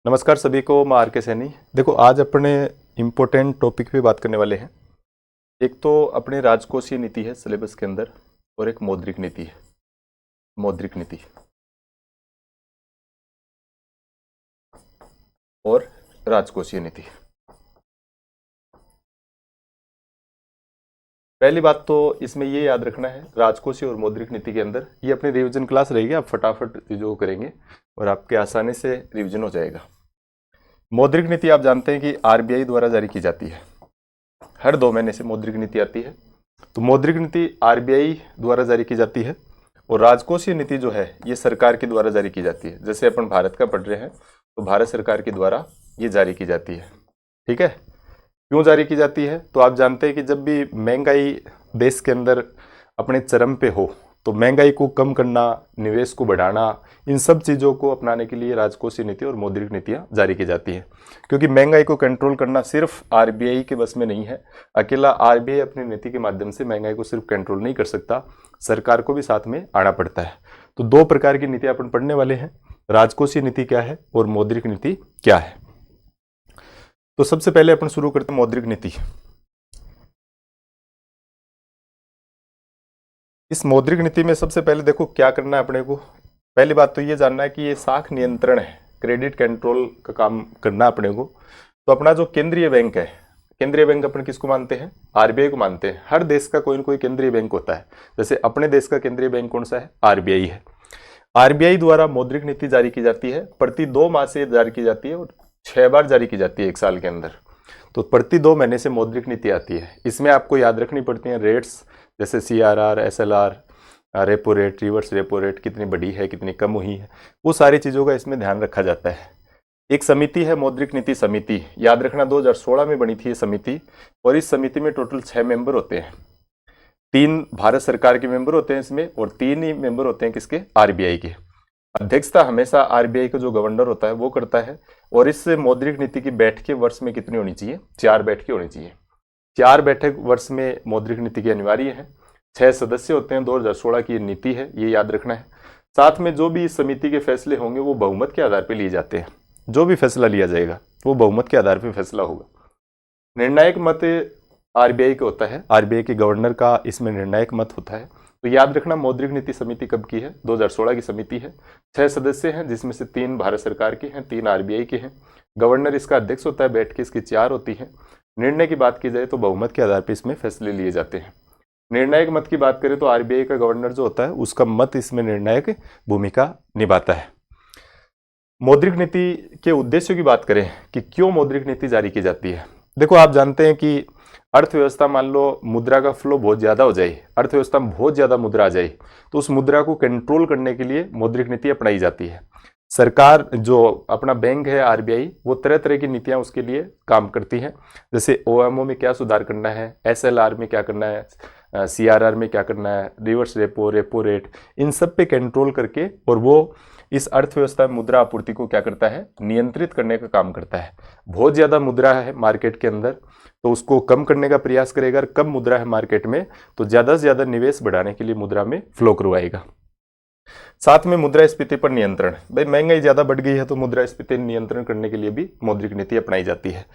नमस्कार सभी को, मैं आर के सैनी। देखो, आज अपने इम्पोर्टेंट टॉपिक पे बात करने वाले हैं। एक तो अपने राजकोषीय नीति है सिलेबस के अंदर, और एक मौद्रिक नीति है। मौद्रिक नीति और राजकोषीय नीति। पहली बात तो इसमें ये याद रखना है, राजकोषीय और मौद्रिक नीति के अंदर ये अपनी रिवीजन क्लास रहेगी। आप फटाफट चीज़ों को करेंगे और आपके आसानी से रिवीजन हो जाएगा। मौद्रिक नीति आप जानते हैं कि आरबीआई द्वारा जारी की जाती है। हर 2 महीने से मौद्रिक नीति आती है। तो मौद्रिक नीति आरबीआई द्वारा जारी की जाती है, और राजकोषीय नीति जो है ये सरकार के द्वारा जारी की जाती है। जैसे अपन भारत का पढ़ रहे हैं तो भारत सरकार के द्वारा ये जारी की जाती है। ठीक है, क्यों जारी की जाती है? तो आप जानते हैं कि जब भी महंगाई देश के अंदर अपने चरम पे हो तो महंगाई को कम करना, निवेश को बढ़ाना, इन सब चीज़ों को अपनाने के लिए राजकोषीय नीति और मौद्रिक नीतियाँ जारी की जाती हैं। क्योंकि महंगाई को कंट्रोल करना सिर्फ आरबीआई के बस में नहीं है। अकेला आरबीआई अपनी नीति के माध्यम से महंगाई को सिर्फ कंट्रोल नहीं कर सकता, सरकार को भी साथ में आना पड़ता है। तो 2 प्रकार की नीति अपन पढ़ने वाले हैं, राजकोषीय नीति क्या है और मौद्रिक नीति क्या है। तो सबसे पहले अपन शुरू करते हैं मौद्रिक नीति। इस मौद्रिक नीति में सबसे पहले देखो क्या करना है अपने को। पहली बात तो ये जानना है कि ये साख नियंत्रण है, क्रेडिट कंट्रोल का काम करना है अपने को। तो अपना जो केंद्रीय बैंक है, केंद्रीय बैंक अपन किसको मानते हैं? आरबीआई को मानते हैं। हर देश का कोई ना कोई केंद्रीय बैंक होता है। जैसे अपने देश का केंद्रीय बैंक कौन सा है? आरबीआई है। आरबीआई द्वारा मौद्रिक नीति जारी की जाती है। प्रति 2 माह से जारी की जाती है और 6 बार जारी की जाती है 1 साल के अंदर। तो प्रति 2 महीने से मौद्रिक नीति आती है। इसमें आपको याद रखनी पड़ती है रेट्स, जैसे CRR, SLR, repo rate, reverse repo rate कितनी बढ़ी है, कितनी कम हुई है, वो सारी चीज़ों का इसमें ध्यान रखा जाता है। एक समिति है मौद्रिक नीति समिति, याद रखना 2016 में बनी थी ये समिति, और इस समिति में टोटल 6 मेंबर होते हैं। 3 भारत सरकार के मेंबर होते हैं इसमें, और 3 ही मेंबर होते हैं किसके? आरबीआई के। अध्यक्षता हमेशा आरबीआई का जो गवर्नर होता है वो करता है। और इस मौद्रिक नीति की बैठकें वर्ष में कितनी होनी चाहिए? 4 बैठकें होनी चाहिए। 4 बैठक वर्ष में मौद्रिक नीति की अनिवार्य है। 6 सदस्य होते हैं। 2016 की नीति है, ये याद रखना है। साथ में जो भी इस समिति के फैसले होंगे वो बहुमत के आधार पर लिए जाते हैं। जो भी फैसला लिया जाएगा वो बहुमत के आधार पर फैसला होगा। निर्णायक मत आरबीआई का होता है, आरबीआई के गवर्नर का इसमें निर्णायक मत होता है। तो याद रखना मौद्रिक नीति समिति कब की है? 2016 की समिति है। 6 सदस्य हैं, जिसमें से 3 भारत सरकार के हैं, 3 आरबीआई के हैं। गवर्नर इसका अध्यक्ष होता है, बैठकें इसकी 4 होती हैं। निर्णय की बात की जाए तो बहुमत के आधार पर इसमें फैसले लिए जाते हैं। निर्णायक मत की बात करें तो आरबीआई का गवर्नर जो होता है उसका मत इसमें निर्णायक भूमिका निभाता है। मौद्रिक नीति के उद्देश्यों की बात करें कि क्यों मौद्रिक नीति जारी की जाती है। देखो, आप जानते हैं कि अर्थव्यवस्था, मान लो मुद्रा का फ्लो बहुत ज़्यादा हो जाए, अर्थव्यवस्था में बहुत ज़्यादा मुद्रा आ जाए, तो उस मुद्रा को कंट्रोल करने के लिए मौद्रिक नीति अपनाई जाती है। सरकार जो अपना बैंक है आरबीआई, वो तरह तरह की नीतियां उसके लिए काम करती हैं। जैसे ओएमओ में क्या सुधार करना है, एसएलआर में क्या करना है, सीआरआर में क्या करना है, रिवर्स रेपो, रेपो रेट, इन सब पे कंट्रोल करके, और वो इस अर्थव्यवस्था में मुद्रा आपूर्ति को क्या करता है? नियंत्रित करने का काम करता है। बहुत ज़्यादा मुद्रा है मार्केट के अंदर तो उसको कम करने का प्रयास करेगा। कम मुद्रा है मार्केट में तो ज़्यादा से ज़्यादा निवेश बढ़ाने के लिए मुद्रा में फ्लो करवाएगा। साथ में मुद्रास्फीति पर नियंत्रण, भाई महंगाई ज़्यादा बढ़ गई है तो मुद्रास्फीति नियंत्रण करने के लिए भी मौद्रिक नीति अपनाई जाती है।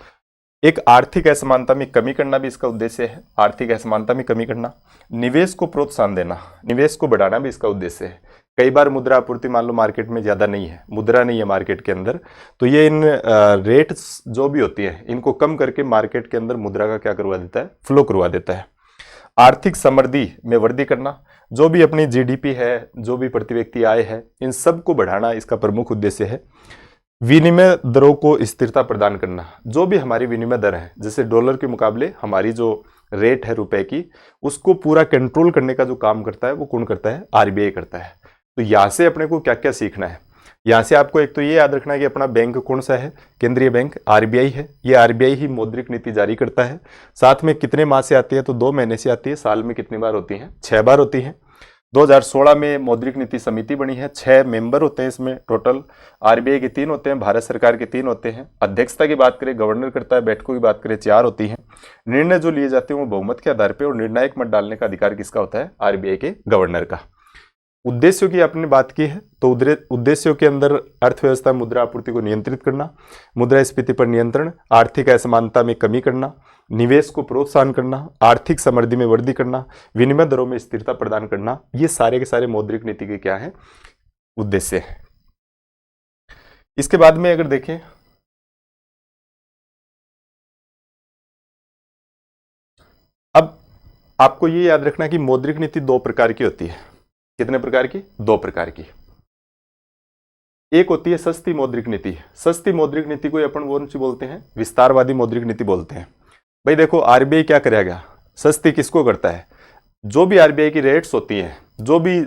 एक आर्थिक असमानता में कमी करना भी इसका उद्देश्य है। आर्थिक असमानता में कमी करना, निवेश को प्रोत्साहन देना, निवेश को बढ़ाना भी इसका उद्देश्य है। कई बार मुद्रा आपूर्ति मान लो मार्केट में ज़्यादा नहीं है, मुद्रा नहीं है मार्केट के अंदर, तो ये इन रेट्स जो भी होती है इनको कम करके मार्केट के अंदर मुद्रा का क्या करवा देता है? फ्लो करवा देता है। आर्थिक समृद्धि में वृद्धि करना, जो भी अपनी जीडीपी है, जो भी प्रति व्यक्ति आय है, इन सब को बढ़ाना इसका प्रमुख उद्देश्य है। विनिमय दरों को स्थिरता प्रदान करना, जो भी हमारी विनिमय दर है, जैसे डॉलर के मुकाबले हमारी जो रेट है रुपए की, उसको पूरा कंट्रोल करने का जो काम करता है वो कौन करता है? आरबीआई करता है। तो यहाँ से अपने को क्या क्या सीखना है? यहाँ से आपको एक तो ये याद रखना है कि अपना बैंक कौन सा है? केंद्रीय बैंक आरबीआई है। ये आरबीआई ही मौद्रिक नीति जारी करता है। साथ में कितने माह से आती है? तो 2 महीने से आती है। साल में कितनी बार होती है? 6 बार होती है। 2016 में मौद्रिक नीति समिति बनी है। 6 मेंबर होते हैं इसमें टोटल। आरबीआई के 3 होते हैं, भारत सरकार के 3 होते हैं। अध्यक्षता की बात करें, गवर्नर करता है। बैठकों की बात करें, 4 होती हैं। निर्णय जो लिए जाते हैं वो बहुमत के आधार पर, और निर्णायक मत डालने का अधिकार किसका होता है? आरबीआई के गवर्नर का। उद्देश्यों की आपने बात की है, तो उद्देश्यों के अंदर अर्थव्यवस्था मुद्रा आपूर्ति को नियंत्रित करना, मुद्रास्फीति पर नियंत्रण, आर्थिक असमानता में कमी करना, निवेश को प्रोत्साहन करना, आर्थिक समृद्धि में वृद्धि करना, विनिमय दरों में स्थिरता प्रदान करना, ये सारे के सारे मौद्रिक नीति के क्या है, उद्देश्य है। इसके बाद में अगर देखें, अब आपको ये याद रखना कि मौद्रिक नीति दो प्रकार की होती है। कितने प्रकार की? दो प्रकार की। एक होती है सस्ती मौद्रिक नीति। सस्ती मौद्रिक नीति को अपन कौन सी बोलते हैं? विस्तारवादी मौद्रिक नीति बोलते हैं। भाई देखो, आरबीआई क्या करेगा? सस्ती किसको करता है? जो भी आरबीआई की रेट्स होती हैं, जो भी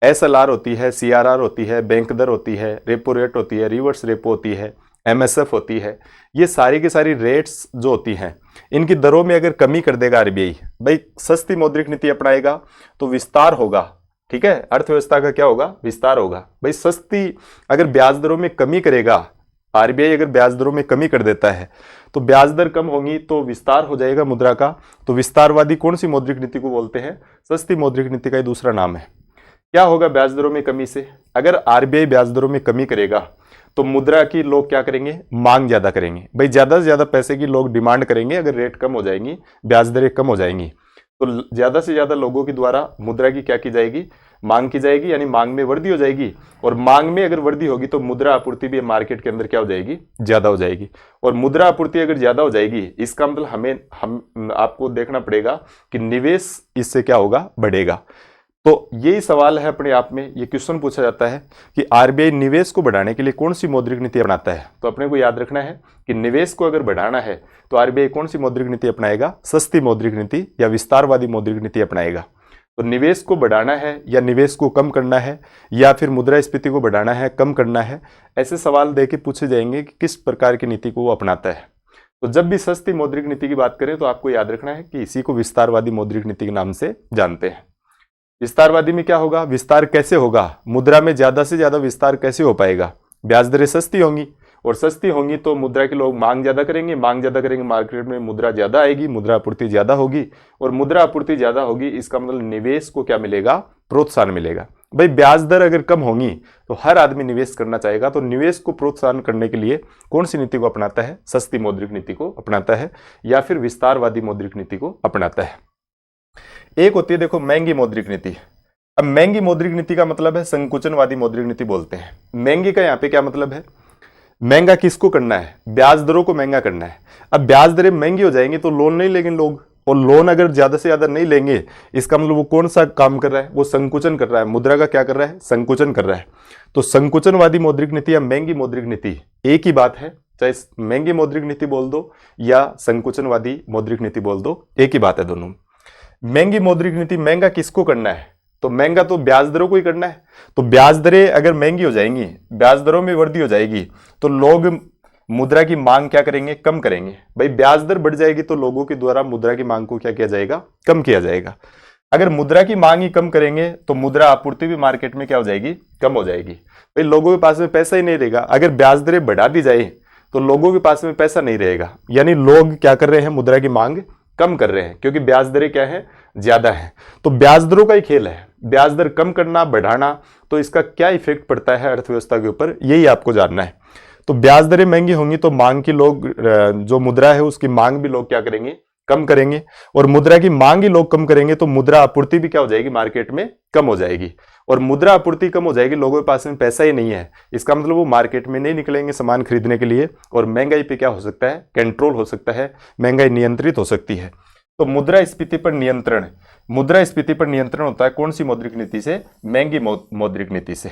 एसएलआर होती है, सीआरआर होती है, बैंक दर होती है, रेपो रेट होती है, रिवर्स रेपो होती है, एमएसएफ होती है, ये सारी की सारी रेट्स जो होती हैं, इनकी दरों में अगर कमी कर देगा आरबीआई, भाई सस्ती मौद्रिक नीति अपनाएगा तो विस्तार होगा। ठीक है, अर्थव्यवस्था का क्या होगा? विस्तार होगा। भाई सस्ती अगर ब्याज दरों में कमी करेगा, आरबीआई अगर ब्याज दरों में कमी कर देता है तो ब्याज दर कम होंगी तो विस्तार हो जाएगा मुद्रा का। तो विस्तारवादी कौन सी मौद्रिक नीति को बोलते हैं? सस्ती मौद्रिक नीति का ही दूसरा नाम है। क्या होगा ब्याज दरों में कमी से? अगर आरबीआई ब्याज दरों में कमी करेगा तो मुद्रा की लोग क्या करेंगे? मांग ज्यादा करेंगे। भाई ज्यादा से ज्यादा पैसे की लोग डिमांड करेंगे। अगर रेट कम हो जाएंगी, ब्याज दरें कम हो जाएंगी, तो ज्यादा से ज्यादा लोगों के द्वारा मुद्रा की क्या की जाएगी? मांग की जाएगी, यानी मांग में वृद्धि हो जाएगी। और मांग में अगर वृद्धि होगी तो मुद्रा आपूर्ति भी मार्केट के अंदर क्या हो जाएगी? ज्यादा हो जाएगी। और मुद्रा आपूर्ति अगर ज्यादा हो जाएगी, इसका मतलब हम आपको देखना पड़ेगा कि निवेश इससे क्या होगा? बढ़ेगा। तो यही सवाल है अपने आप में, ये क्वेश्चन पूछा जाता है कि आरबीआई निवेश को बढ़ाने के लिए कौन सी मौद्रिक नीति अपनाता है? तो अपने को याद रखना है कि निवेश को अगर बढ़ाना है तो आरबीआई कौन सी मौद्रिक नीति अपनाएगा? सस्ती मौद्रिक नीति या विस्तारवादी मौद्रिक नीति अपनाएगा। तो निवेश को बढ़ाना है या निवेश को कम करना है या फिर मुद्रास्फीति को बढ़ाना है, कम करना है, ऐसे सवाल देके पूछे जाएंगे कि किस प्रकार की नीति को वो अपनाता है। तो जब भी सस्ती मौद्रिक नीति की बात करें तो आपको याद रखना है कि इसी को विस्तारवादी मौद्रिक नीति के नाम से जानते हैं। विस्तारवादी में क्या होगा? विस्तार कैसे होगा? मुद्रा में ज्यादा से ज्यादा विस्तार कैसे हो पाएगा? ब्याज दरें सस्ती होंगी, और सस्ती होंगी तो मुद्रा के लोग मांग ज्यादा करेंगे, मांग ज्यादा करेंगे, मार्केट में मुद्रा ज्यादा आएगी, मुद्रा आपूर्ति ज्यादा होगी, और मुद्रा आपूर्ति ज्यादा होगी, इसका मतलब निवेश को क्या मिलेगा? प्रोत्साहन मिलेगा। भाई ब्याज दर अगर कम होंगी तो हर आदमी निवेश करना चाहेगा। तो निवेश को प्रोत्साहन करने के लिए कौन सी नीति को अपनाता है? सस्ती मौद्रिक नीति को अपनाता है या फिर विस्तारवादी मौद्रिक नीति को अपनाता है। एक होती है देखो महंगी मौद्रिक नीति। अब महंगी मौद्रिक नीति का मतलब है संकुचनवादी मौद्रिक नीति बोलते हैं। महंगी का यहाँ पे क्या मतलब है? महंगा किसको करना है? ब्याज दरों को महंगा करना है। अब ब्याज दरें महंगी हो जाएंगी तो लोन नहीं लेंगे लोग, और लोन अगर ज्यादा से ज्यादा नहीं लेंगे, इसका मतलब वो कौन सा काम कर रहा है? वो संकुचन कर रहा है। मुद्रा का क्या कर रहा है? संकुचन कर रहा है। तो संकुचनवादी मौद्रिक नीति या महंगी मौद्रिक नीति एक ही बात है, चाहे महंगी मौद्रिक नीति बोल दो या संकुचनवादी मौद्रिक नीति बोल दो, एक ही बात है दोनों। महंगी मौद्रिक नीति, महंगा किसको करना है? तो महंगा तो ब्याज दरों को ही करना है। तो ब्याज दरें अगर महंगी हो जाएंगी, ब्याज दरों में वृद्धि हो जाएगी, तो लोग मुद्रा की मांग क्या करेंगे? कम करेंगे। भाई ब्याज दर बढ़ जाएगी तो लोगों के द्वारा मुद्रा की मांग को क्या किया जाएगा? कम किया जाएगा। अगर मुद्रा की मांग ही कम करेंगे तो मुद्रा आपूर्ति भी मार्केट में क्या हो जाएगी? कम हो जाएगी। भाई लोगों के पास में पैसा ही नहीं रहेगा। अगर ब्याज दरें बढ़ा दी जाए तो लोगों के पास में पैसा नहीं रहेगा, यानी लोग क्या कर रहे हैं? मुद्रा की मांग कम कर रहे हैं, क्योंकि ब्याज दरें क्या है? ज्यादा है। तो ब्याज दरों का ही खेल है, ब्याज दर कम करना, बढ़ाना, तो इसका क्या इफेक्ट पड़ता है अर्थव्यवस्था के ऊपर, यही आपको जानना है। तो ब्याज दरें महंगी होंगी तो मांग की लोग, जो मुद्रा है उसकी मांग भी लोग क्या करेंगे? कम करेंगे। और मुद्रा की मांग ही लोग कम करेंगे तो मुद्रा आपूर्ति भी क्या हो जाएगी? मार्केट में कम हो जाएगी। और मुद्रा आपूर्ति कम हो जाएगी, लोगों के पास में पैसा ही नहीं है, इसका मतलब वो मार्केट में नहीं निकलेंगे सामान खरीदने के लिए, और महंगाई पे क्या हो सकता है? कंट्रोल हो सकता है, महंगाई नियंत्रित हो सकती है। तो मुद्रास्फीति पर नियंत्रण, मुद्रास्फीति पर नियंत्रण होता है कौन सी मौद्रिक नीति से? महंगी मौद्रिक नीति से।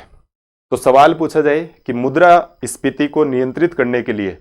तो सवाल पूछा जाए कि मुद्रास्फीति को नियंत्रित करने के लिए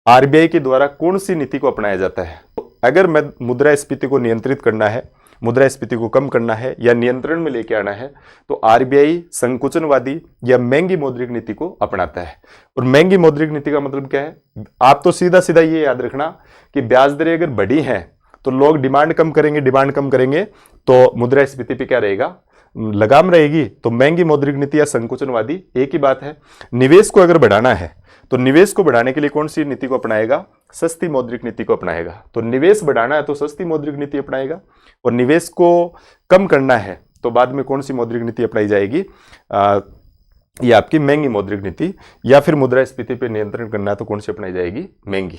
आरबीआई के द्वारा कौन सी नीति को अपनाया जाता है? तो अगर मुद्रास्फीति को नियंत्रित करना है, मुद्रास्फीति को कम करना है या नियंत्रण में लेके आना है, तो आरबीआई संकुचनवादी या महंगी मौद्रिक नीति को अपनाता है। और महंगी मौद्रिक नीति का मतलब क्या है? आप तो सीधा सीधा ये याद रखना कि ब्याज दरें अगर बढ़ी हैं तो लोग डिमांड कम करेंगे, डिमांड कम करेंगे तो मुद्रास्फीति पे क्या रहेगा? लगाम रहेगी। तो महंगी मौद्रिक नीति या संकुचनवादी एक ही बात है। निवेश को अगर बढ़ाना है तो निवेश को बढ़ाने के लिए कौन सी नीति को अपनाएगा? सस्ती मौद्रिक नीति को अपनाएगा। तो निवेश बढ़ाना है तो सस्ती मौद्रिक नीति अपनाएगा, और निवेश को कम करना है तो बाद में कौन सी मौद्रिक नीति अपनाई जाएगी? ये आपकी महंगी मौद्रिक नीति, या फिर मुद्रास्फीति पे नियंत्रण करना है तो कौन सी अपनाई जाएगी? महंगी।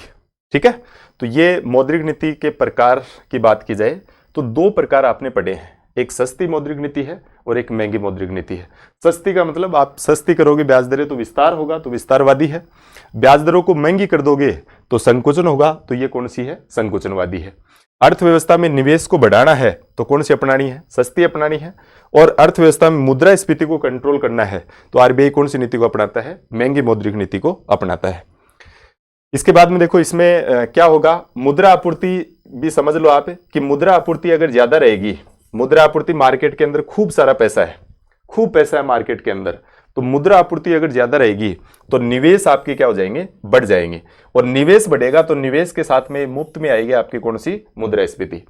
ठीक है, तो ये मौद्रिक नीति के प्रकार की बात की जाए तो दो प्रकार आपने पढ़े हैं, एक सस्ती मौद्रिक नीति है और एक महंगी मौद्रिक नीति है। सस्ती का मतलब आप सस्ती करोगे ब्याज दरें तो विस्तार होगा, तो विस्तारवादी है। ब्याज दरों को महंगी कर दोगे तो संकुचन होगा, तो ये कौन सी है? संकुचनवादी है। अर्थव्यवस्था में निवेश को बढ़ाना है तो कौन सी अपनानी है? सस्ती अपनानी है। और अर्थव्यवस्था में मुद्रास्फीति को कंट्रोल करना है तो आरबीआई कौन सी नीति को अपनाता है? महंगी मौद्रिक नीति को अपनाता है। इसके बाद में देखो इसमें क्या होगा, मुद्रा आपूर्ति भी समझ लो आप कि मुद्रा आपूर्ति अगर ज्यादा रहेगी, मुद्रा आपूर्ति मार्केट के अंदर खूब सारा पैसा है, खूब पैसा है मार्केट के अंदर, तो मुद्रा आपूर्ति अगर ज्यादा रहेगी तो निवेश आपके क्या हो जाएंगे? बढ़ जाएंगे। और निवेश बढ़ेगा तो निवेश के साथ में मुफ्त में आएगी आपकी कौन सी? मुद्रास्फीति।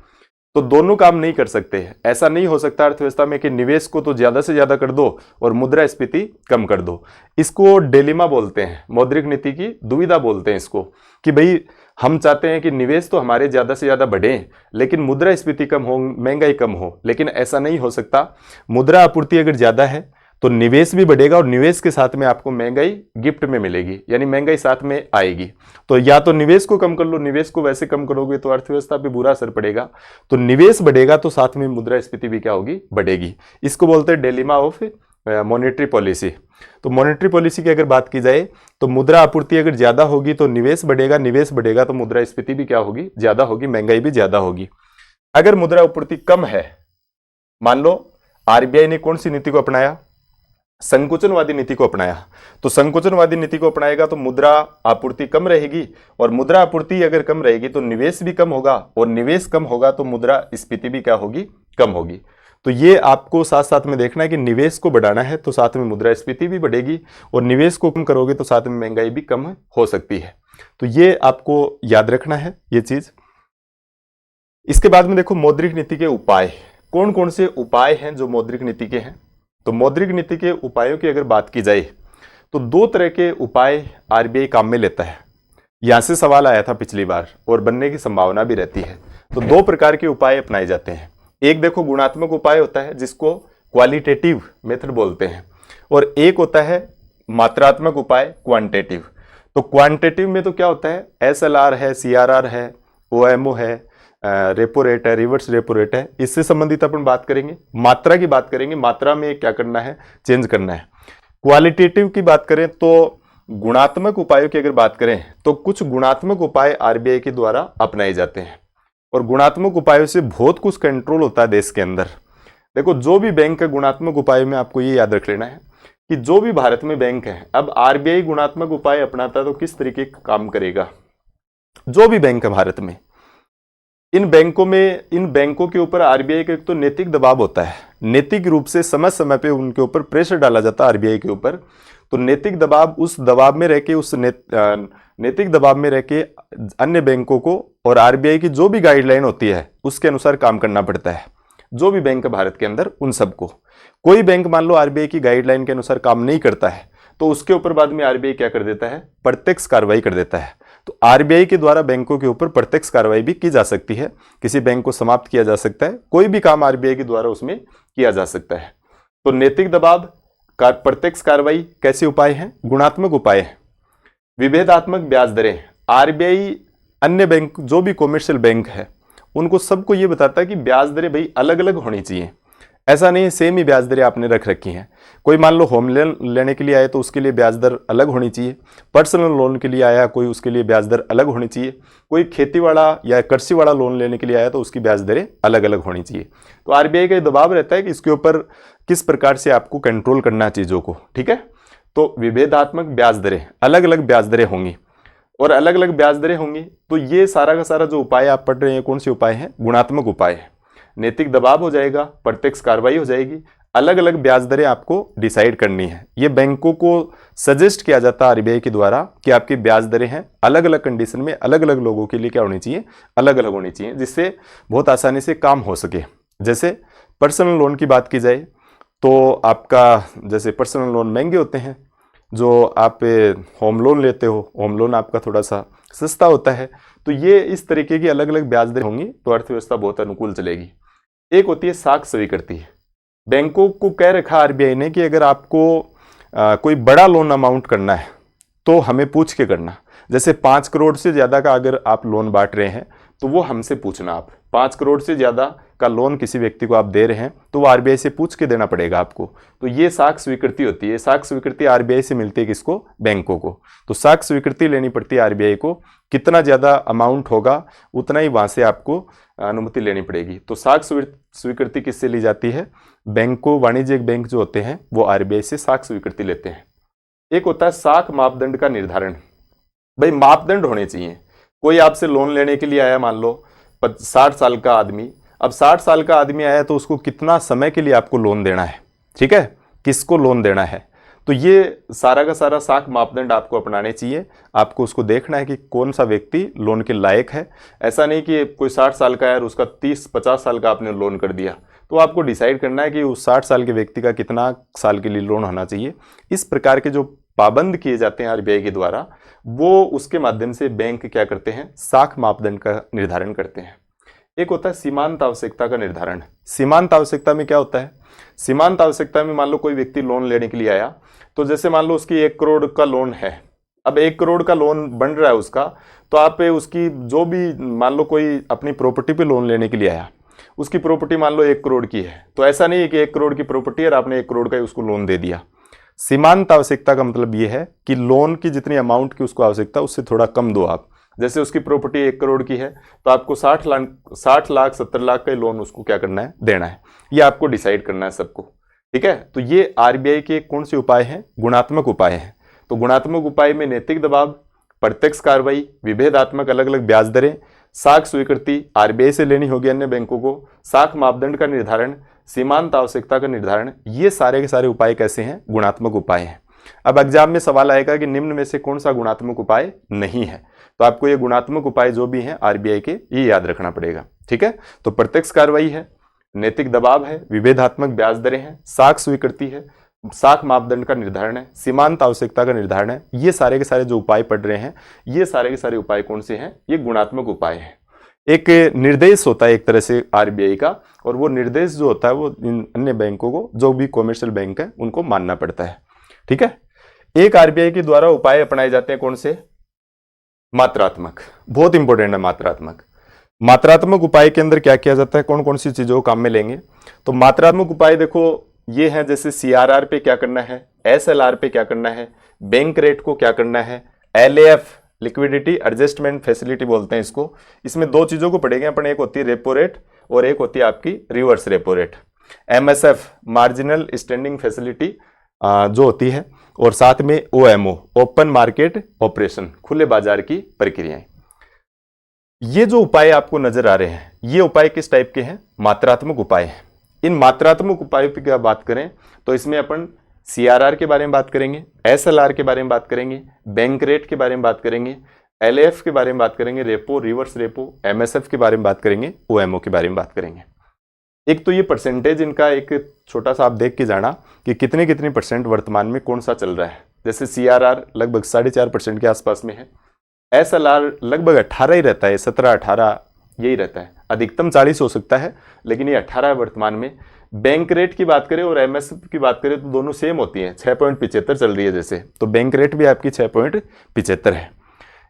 तो दोनों काम नहीं कर सकते हैं, ऐसा नहीं हो सकता अर्थव्यवस्था में कि निवेश को तो ज्यादा से ज्यादा कर दो और मुद्रास्फीति कम कर दो। इसको डिलेमा बोलते हैं, मौद्रिक नीति की दुविधा बोलते हैं इसको, कि भाई हम चाहते हैं कि निवेश तो हमारे ज्यादा से ज्यादा बढ़े लेकिन मुद्रास्फीति कम हो, महंगाई कम हो, लेकिन ऐसा नहीं हो सकता। मुद्रा आपूर्ति अगर ज्यादा है तो निवेश भी बढ़ेगा और निवेश के साथ में आपको महंगाई गिफ्ट में मिलेगी, यानी महंगाई साथ में आएगी। तो या तो निवेश को कम कर लो, निवेश को वैसे कम करोगे तो अर्थव्यवस्था पे बुरा असर पड़ेगा, तो निवेश बढ़ेगा तो साथ में मुद्रास्फीति भी क्या होगी? बढ़ेगी। इसको बोलते हैं डिलेमा ऑफ मॉनेटरी पॉलिसी। तो मॉनेटरी पॉलिसी की अगर बात की जाए तो मुद्रा आपूर्ति अगर ज्यादा होगी तो निवेश बढ़ेगा, निवेश बढ़ेगा तो मुद्रास्फीति भी क्या होगी? ज्यादा होगी, महंगाई भी ज्यादा होगी। अगर मुद्रा आपूर्ति कम है, मान लो आरबीआई ने कौन सी नीति को अपनाया? संकुचनवादी नीति को अपनाया, तो संकुचनवादी नीति को अपनाएगा तो मुद्रा आपूर्ति कम रहेगी, और मुद्रा आपूर्ति अगर कम रहेगी तो निवेश भी कम होगा, और निवेश कम होगा तो मुद्रास्फीति भी क्या होगी? कम होगी। तो ये आपको साथ साथ में देखना है कि निवेश को बढ़ाना है तो साथ में मुद्रास्फीति भी बढ़ेगी, और निवेश को कम करोगे तो साथ में महंगाई भी कम हो सकती है। तो ये आपको याद रखना है ये चीज। इसके बाद में देखो मौद्रिक नीति के उपाय, कौन कौन से उपाय हैं जो मौद्रिक नीति के हैं? तो मौद्रिक नीति के उपायों की अगर बात की जाए तो दो तरह के उपाय आरबीआई काम में लेता है। यहां से सवाल आया था पिछली बार और बनने की संभावना भी रहती है। तो दो प्रकार के उपाय अपनाए जाते हैं। एक देखो गुणात्मक उपाय होता है जिसको क्वालिटेटिव मेथड बोलते हैं, और एक होता है मात्रात्मक उपाय क्वांटिटेटिव। तो क्वांटिटेटिव में तो क्या होता है? एसएलआर है, सीआरआर है, ओएमओ है, रेपो रेट है, रिवर्स रेपो रेट है, इससे संबंधित अपन बात करेंगे। मात्रा की बात करेंगे, मात्रा में क्या करना है? चेंज करना है। क्वालिटेटिव की बात करें तो गुणात्मक उपायों की अगर बात करें तो कुछ गुणात्मक उपाय आरबीआई के द्वारा अपनाए जाते हैं, और गुणात्मक उपायों से बहुत कुछ कंट्रोल होता है देश के अंदर। देखो जो भी बैंक है गुणात्मक उपायों में आपको ये याद रख लेना है कि जो भी भारत में बैंक है, अब आरबीआई गुणात्मक उपाय अपनाता है तो किस तरीके का काम करेगा? जो भी बैंक है भारत में, इन बैंकों के ऊपर आरबीआई का एक तो नैतिक दबाव होता है, नैतिक रूप से समय समय पे उनके ऊपर प्रेशर डाला जाता है आरबीआई के ऊपर। तो नैतिक दबाव, उस दबाव में रह के, उस नैतिक दबाव में रह के अन्य बैंकों को और आरबीआई की जो भी गाइडलाइन होती है उसके अनुसार काम करना पड़ता है। जो भी बैंक है भारत के अंदर उन सबको। कोई बैंक मान लो आरबीआई की गाइडलाइन के अनुसार काम नहीं करता है तो उसके ऊपर बाद में आरबीआई क्या कर देता है? प्रत्यक्ष कार्रवाई कर देता है। तो आरबीआई के द्वारा बैंकों के ऊपर प्रत्यक्ष कार्रवाई भी की जा सकती है, किसी बैंक को समाप्त किया जा सकता है, कोई भी काम आरबीआई के द्वारा उसमें किया जा सकता है। तो नैतिक दबाव, प्रत्यक्ष कार्रवाई कैसे उपाय हैं? गुणात्मक उपाय है। विभेदात्मक ब्याज दरें, आरबीआई अन्य बैंक जो भी कॉमर्शियल बैंक है उनको सबको ये बताता है कि ब्याज दरें भाई अलग अलग होनी चाहिए। ऐसा नहीं है सेम ही ब्याज दरें आपने रख रखी हैं। कोई मान लो होम लोन लेने के लिए आए तो उसके लिए ब्याज दर अलग होनी चाहिए, पर्सनल लोन के लिए आया कोई, उसके लिए ब्याज दर अलग होनी चाहिए, कोई खेती वाला या कृषि वाला लोन लेने के लिए आया तो उसकी ब्याज दरें अलग अलग होनी चाहिए। तो आरबीआई का दबाव रहता है कि इसके ऊपर किस प्रकार से आपको कंट्रोल करना है चीज़ों को। ठीक है, तो विभेदात्मक ब्याज दरें, अलग अलग ब्याज दरें होंगी, और अलग अलग ब्याज दरें होंगी तो ये सारा का सारा जो उपाय आप पढ़ रहे हैं कौन से उपाय हैं? गुणात्मक उपाय है। नैतिक दबाव हो जाएगा, प्रत्यक्ष कार्रवाई हो जाएगी, अलग अलग ब्याज दरें आपको डिसाइड करनी है। ये बैंकों को सजेस्ट किया जाता है आरबीआई के द्वारा कि आपकी ब्याज दरें हैं अलग अलग कंडीशन में, अलग अलग लोगों के लिए क्या होनी चाहिए? अलग अलग होनी चाहिए, जिससे बहुत आसानी से काम हो सके। जैसे पर्सनल लोन की बात की जाए तो आपका जैसे पर्सनल लोन महंगे होते हैं, जो आप होम लोन लेते हो होम लोन आपका थोड़ा सा सस्ता होता है। तो ये इस तरीके की अलग अलग ब्याज दरें होंगी तो अर्थव्यवस्था बहुत अनुकूल चलेगी। एक होती है साख स्वीकृति, बैंकों को कह रखा आरबीआई ने कि अगर आपको कोई बड़ा लोन अमाउंट करना है तो हमें पूछ के करना। जैसे 5 करोड़ से ज़्यादा का अगर आप लोन बांट रहे हैं तो वो हमसे पूछना। आप 5 करोड़ से ज़्यादा का लोन किसी व्यक्ति को आप दे रहे हैं तो वो आरबीआई से पूछ के देना पड़ेगा आपको। तो ये साख स्वीकृति होती है। साख स्वीकृति आरबीआई से मिलती है किसको? बैंकों को। तो साख स्वीकृति लेनी पड़ती है आरबीआई को। कितना ज़्यादा अमाउंट होगा उतना ही वहाँ से आपको अनुमति लेनी पड़ेगी। तो साख स्वीकृति किससे ली जाती है? बैंकों, वाणिज्यिक बैंक जो होते हैं वो आरबीआई से साख स्वीकृति लेते हैं। एक होता है साख मापदंड का निर्धारण। भाई मापदंड होने चाहिए। कोई आपसे लोन लेने के लिए आया, मान लो 60 साल का आदमी। अब 60 साल का आदमी आया तो उसको कितना समय के लिए आपको लोन देना है, ठीक है, किसको लोन देना है, तो ये सारा का सारा साख मापदंड आपको अपनाने चाहिए। आपको उसको देखना है कि कौन सा व्यक्ति लोन के लायक है। ऐसा नहीं कि कोई 60 साल का है और उसका 30-50 साल का आपने लोन कर दिया। तो आपको डिसाइड करना है कि उस 60 साल के व्यक्ति का कितना साल के लिए लोन होना चाहिए। इस प्रकार के जो पाबंद किए जाते हैं आरबीआई के द्वारा, वो उसके माध्यम से बैंक क्या करते हैं? साख मापदंड का निर्धारण करते हैं। एक होता है सीमांत आवश्यकता का निर्धारण। सीमांत आवश्यकता में क्या होता है? सीमांत आवश्यकता में मान लो कोई व्यक्ति लोन लेने के लिए आया, तो जैसे मान लो उसकी 1 करोड़ का लोन है। अब 1 करोड़ का लोन बन रहा है उसका, तो आप उसकी जो भी, मान लो कोई अपनी प्रॉपर्टी पे लोन लेने के लिए आया, उसकी प्रॉपर्टी मान लो 1 करोड़ की है, तो ऐसा नहीं है कि 1 करोड़ की प्रॉपर्टी है और आपने 1 करोड़ का ही उसको लोन दे दिया। सीमांत आवश्यकता का मतलब यह है कि लोन की जितनी अमाउंट की उसको आवश्यकता उससे थोड़ा कम दो आप। जैसे उसकी प्रॉपर्टी 1 करोड़ की है तो आपको 60 लाख 70 लाख का लोन उसको क्या करना है? देना है। ये आपको डिसाइड करना है सबको, ठीक है। तो ये आरबीआई के कौन से उपाय हैं? गुणात्मक उपाय हैं। तो गुणात्मक उपाय में नैतिक दबाव, प्रत्यक्ष कार्रवाई, विभेदात्मक अलग अलग ब्याज दरें, साख स्वीकृति आरबीआई से लेनी होगी अन्य बैंकों को, साख मापदंड का निर्धारण, सीमांत आवश्यकता का निर्धारण, ये सारे के सारे उपाय कैसे हैं? गुणात्मक उपाय हैं। अब एग्जाम में सवाल आएगा कि निम्न में से कौन सा गुणात्मक उपाय नहीं है, तो आपको ये गुणात्मक उपाय जो भी हैं आरबीआई के, ये याद रखना पड़ेगा, ठीक है। तो प्रत्यक्ष कार्रवाई है, नैतिक दबाव है, विभेदात्मक ब्याज दरें हैं, साख स्वीकृति है, साख मापदंड का निर्धारण है, सीमांत आवश्यकता का निर्धारण है। ये सारे के सारे जो उपाय पढ़ रहे हैं, ये सारे के सारे उपाय कौन से हैं? ये गुणात्मक उपाय हैं। एक निर्देश होता है एक तरह से आरबीआई का, और वो निर्देश जो होता है वो इन अन्य बैंकों को, जो भी कॉमर्शियल बैंक है, उनको मानना पड़ता है, ठीक है। एक आरबीआई के द्वारा उपाय अपनाए जाते हैं कौन से? मात्रात्मक। बहुत इंपॉर्टेंट है मात्रात्मक। मात्रात्मक उपाय के अंदर क्या किया जाता है? कौन कौन सी चीजों को काम में लेंगे? तो मात्रात्मक उपाय देखो ये है, जैसे सीआरआर पे क्या करना है, एसएलआर पे क्या करना है, बैंक रेट को क्या करना है, एलएएफ लिक्विडिटी एडजस्टमेंट फैसिलिटी बोलते हैं इसको। इसमें दो चीजों को पढ़ेंगे अपन, एक होती है रेपो रेट और एक होती है आपकी reverse repo rate. MSF marginal standing facility जो होती है, और साथ में ओएमओ ओपन मार्केट ऑपरेशन, खुले बाजार की प्रक्रियाएं। ये जो उपाय आपको नजर आ रहे हैं, ये उपाय किस टाइप के हैं? मात्रात्मक उपाय हैं। इन मात्रात्मक उपायों की क्या बात करें तो इसमें अपन सीआरआर के बारे में बात करेंगे, एसएलआर के बारे में बात करेंगे, बैंक रेट के बारे में बात करेंगे, एलएएफ के बारे में बात करेंगे, रेपो रिवर्स रेपो, एमएसएफ के बारे में बात करेंगे, ओएमओ के बारे में बात करेंगे। एक तो ये परसेंटेज इनका एक छोटा सा आप देख के जाना कि कितने कितने परसेंट वर्तमान में कौन सा चल रहा है। जैसे सीआरआर लगभग 4.5% के आसपास में है, एसएलआर लगभग 18 ही रहता है, 17-18 यही रहता है, अधिकतम 40 हो सकता है, लेकिन ये 18 है वर्तमान में। बैंक रेट की बात करें और एमएसएफ की बात करें तो दोनों सेम होती हैं, 6.75 चल रही है जैसे, तो बैंक रेट भी आपकी 6.75 है।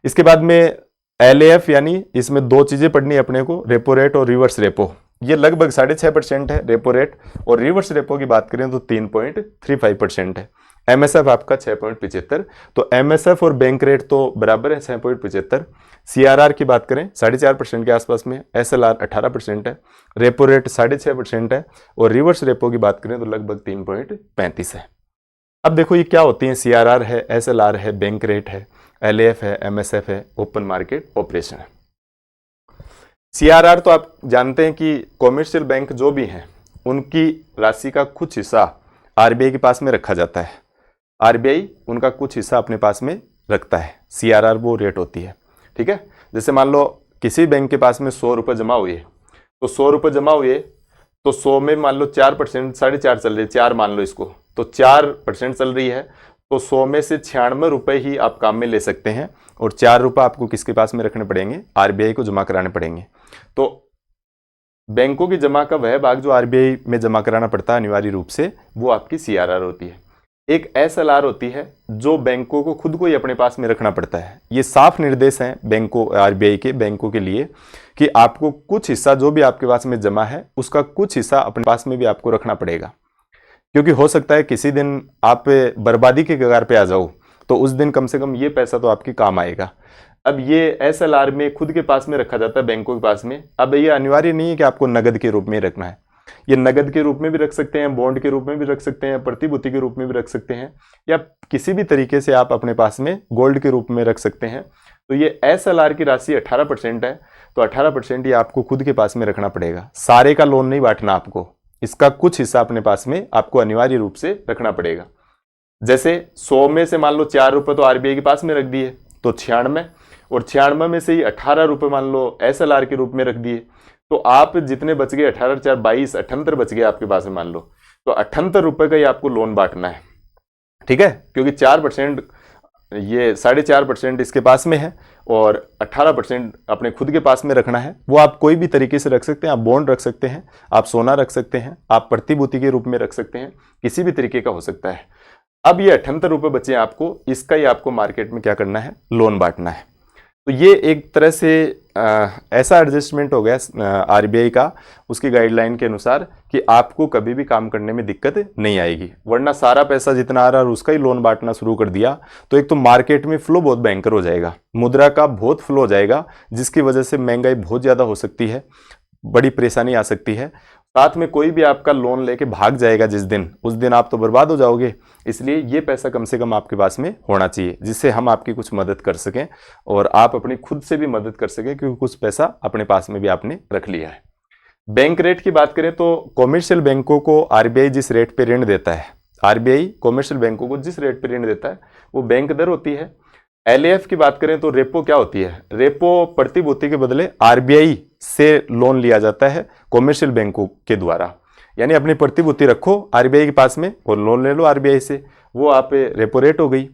इसके बाद में एलएएफ, यानी इसमें दो चीजें पढ़नी है अपने को, रेपो रेट और रिवर्स रेपो। ये लगभग 6.5% है रेपो रेट, और रिवर्स रेपो की बात करें तो 3.35% है। एमएसएफ आपका 6.75, तो एमएसएफ और बैंक रेट तो बराबर है 6.75। सीआरआर की बात करें 4.5% के आसपास में, एसएलआर 18% है, रेपो रेट 6.5% है, और रिवर्स रेपो की बात करें तो लगभग 3.35 है। अब देखो ये क्या होती है, सीआरआर है, एसएलआर है, बैंक रेट है, एलएएफ है, एमएसएफ है, ओपन मार्केट ऑपरेशन है। सीआरआर तो आप जानते हैं कि कॉमर्शियल बैंक जो भी हैं उनकी राशि का कुछ हिस्सा आरबीआई के पास में रखा जाता है। आरबीआई उनका कुछ हिस्सा अपने पास में रखता है, सीआरआर वो रेट होती है, ठीक है। जैसे मान लो किसी बैंक के पास में 100 रुपये जमा हुए, तो 100 रुपये जमा हुए तो 100 में मान लो 4%, 4.5 चल रही है, 4 मान लो इसको, तो 4% चल रही है, तो 100 में से 96 रुपये ही आप काम में ले सकते हैं, और 4 रुपये आपको किसके पास में रखने पड़ेंगे? आरबीआई को जमा कराने पड़ेंगे। तो बैंकों की जमा का वह भाग जो आरबीआई में जमा कराना पड़ता है अनिवार्य रूप से, वो आपकी सीआरआर होती है। एक एसएलआर होती है जो बैंकों को खुद को ही अपने पास में रखना पड़ता है। ये साफ निर्देश हैं बैंकों, आरबीआई के बैंकों के लिए कि आपको कुछ हिस्सा जो भी आपके पास में जमा है उसका कुछ हिस्सा अपने पास में भी आपको रखना पड़ेगा, क्योंकि हो सकता है किसी दिन आप बर्बादी के कगार पे आ जाओ, तो उस दिन कम से कम ये पैसा तो आपके काम आएगा। अब ये एसएलआर में खुद के पास में रखा जाता है बैंकों के पास में। अब ये अनिवार्य नहीं है कि आपको नगद के रूप में रखना है, ये नगद के रूप में भी रख सकते हैं, बॉन्ड के रूप में भी रख सकते हैं, प्रतिभूति के रूप में भी रख सकते हैं, या किसी भी तरीके से आप अपने पास में गोल्ड के रूप में रख सकते हैं। तो ये एसएलआर की राशि 18% है, तो 18% ये आपको खुद के पास में रखना पड़ेगा। सारे का लोन नहीं बांटना आपको, इसका कुछ हिस्सा अपने पास में आपको अनिवार्य रूप से रखना पड़ेगा। जैसे 100 में से मान लो 4 रुपए तो आरबीआई के पास में रख दिए तो 96, और 96 में से ही 18 रुपए मान लो एसएलआर के रूप में रख दिए, तो आप जितने बच गए 18 4 22 78 बच गए आपके पास में मान लो, तो 78 रुपए का ही आपको लोन बांटना है। ठीक है, क्योंकि 4% ये 4.5% इसके पास में है और 18% अपने खुद के पास में रखना है। वो आप कोई भी तरीके से रख सकते हैं, आप बॉन्ड रख सकते हैं, आप सोना रख सकते हैं, आप प्रतिभूति के रूप में रख सकते हैं, किसी भी तरीके का हो सकता है। अब ये 78 रुपए बचे आपको, इसका ही आपको मार्केट में क्या करना है, लोन बांटना है। तो ये एक तरह से ऐसा एडजस्टमेंट हो गया आरबीआई का उसकी गाइडलाइन के अनुसार कि आपको कभी भी काम करने में दिक्कत नहीं आएगी, वरना सारा पैसा जितना आ रहा है उसका ही लोन बांटना शुरू कर दिया तो एक तो मार्केट में फ्लो बहुत भयंकर हो जाएगा, मुद्रा का बहुत फ्लो हो जाएगा, जिसकी वजह से महंगाई बहुत ज़्यादा हो सकती है, बड़ी परेशानी आ सकती है। साथ में कोई भी आपका लोन लेके भाग जाएगा जिस दिन, उस दिन आप तो बर्बाद हो जाओगे। इसलिए ये पैसा कम से कम आपके पास में होना चाहिए जिससे हम आपकी कुछ मदद कर सकें और आप अपनी खुद से भी मदद कर सकें, क्योंकि कुछ पैसा अपने पास में भी आपने रख लिया है। बैंक रेट की बात करें तो कॉमर्शियल बैंकों को आरबीआई जिस रेट पे ऋण देता है, आरबीआई कॉमर्शियल बैंकों को जिस रेट पे ऋण देता है वो बैंक दर होती है। एलएएफ की बात करें तो रेपो क्या होती है, रेपो प्रतिभूति के बदले आरबीआई से लोन लिया जाता है कॉमर्शियल बैंकों के द्वारा, यानी अपनी प्रतिभूति रखो आरबीआई के पास में और लोन ले लो आरबीआई से, वो आप रेपो रेट हो गई।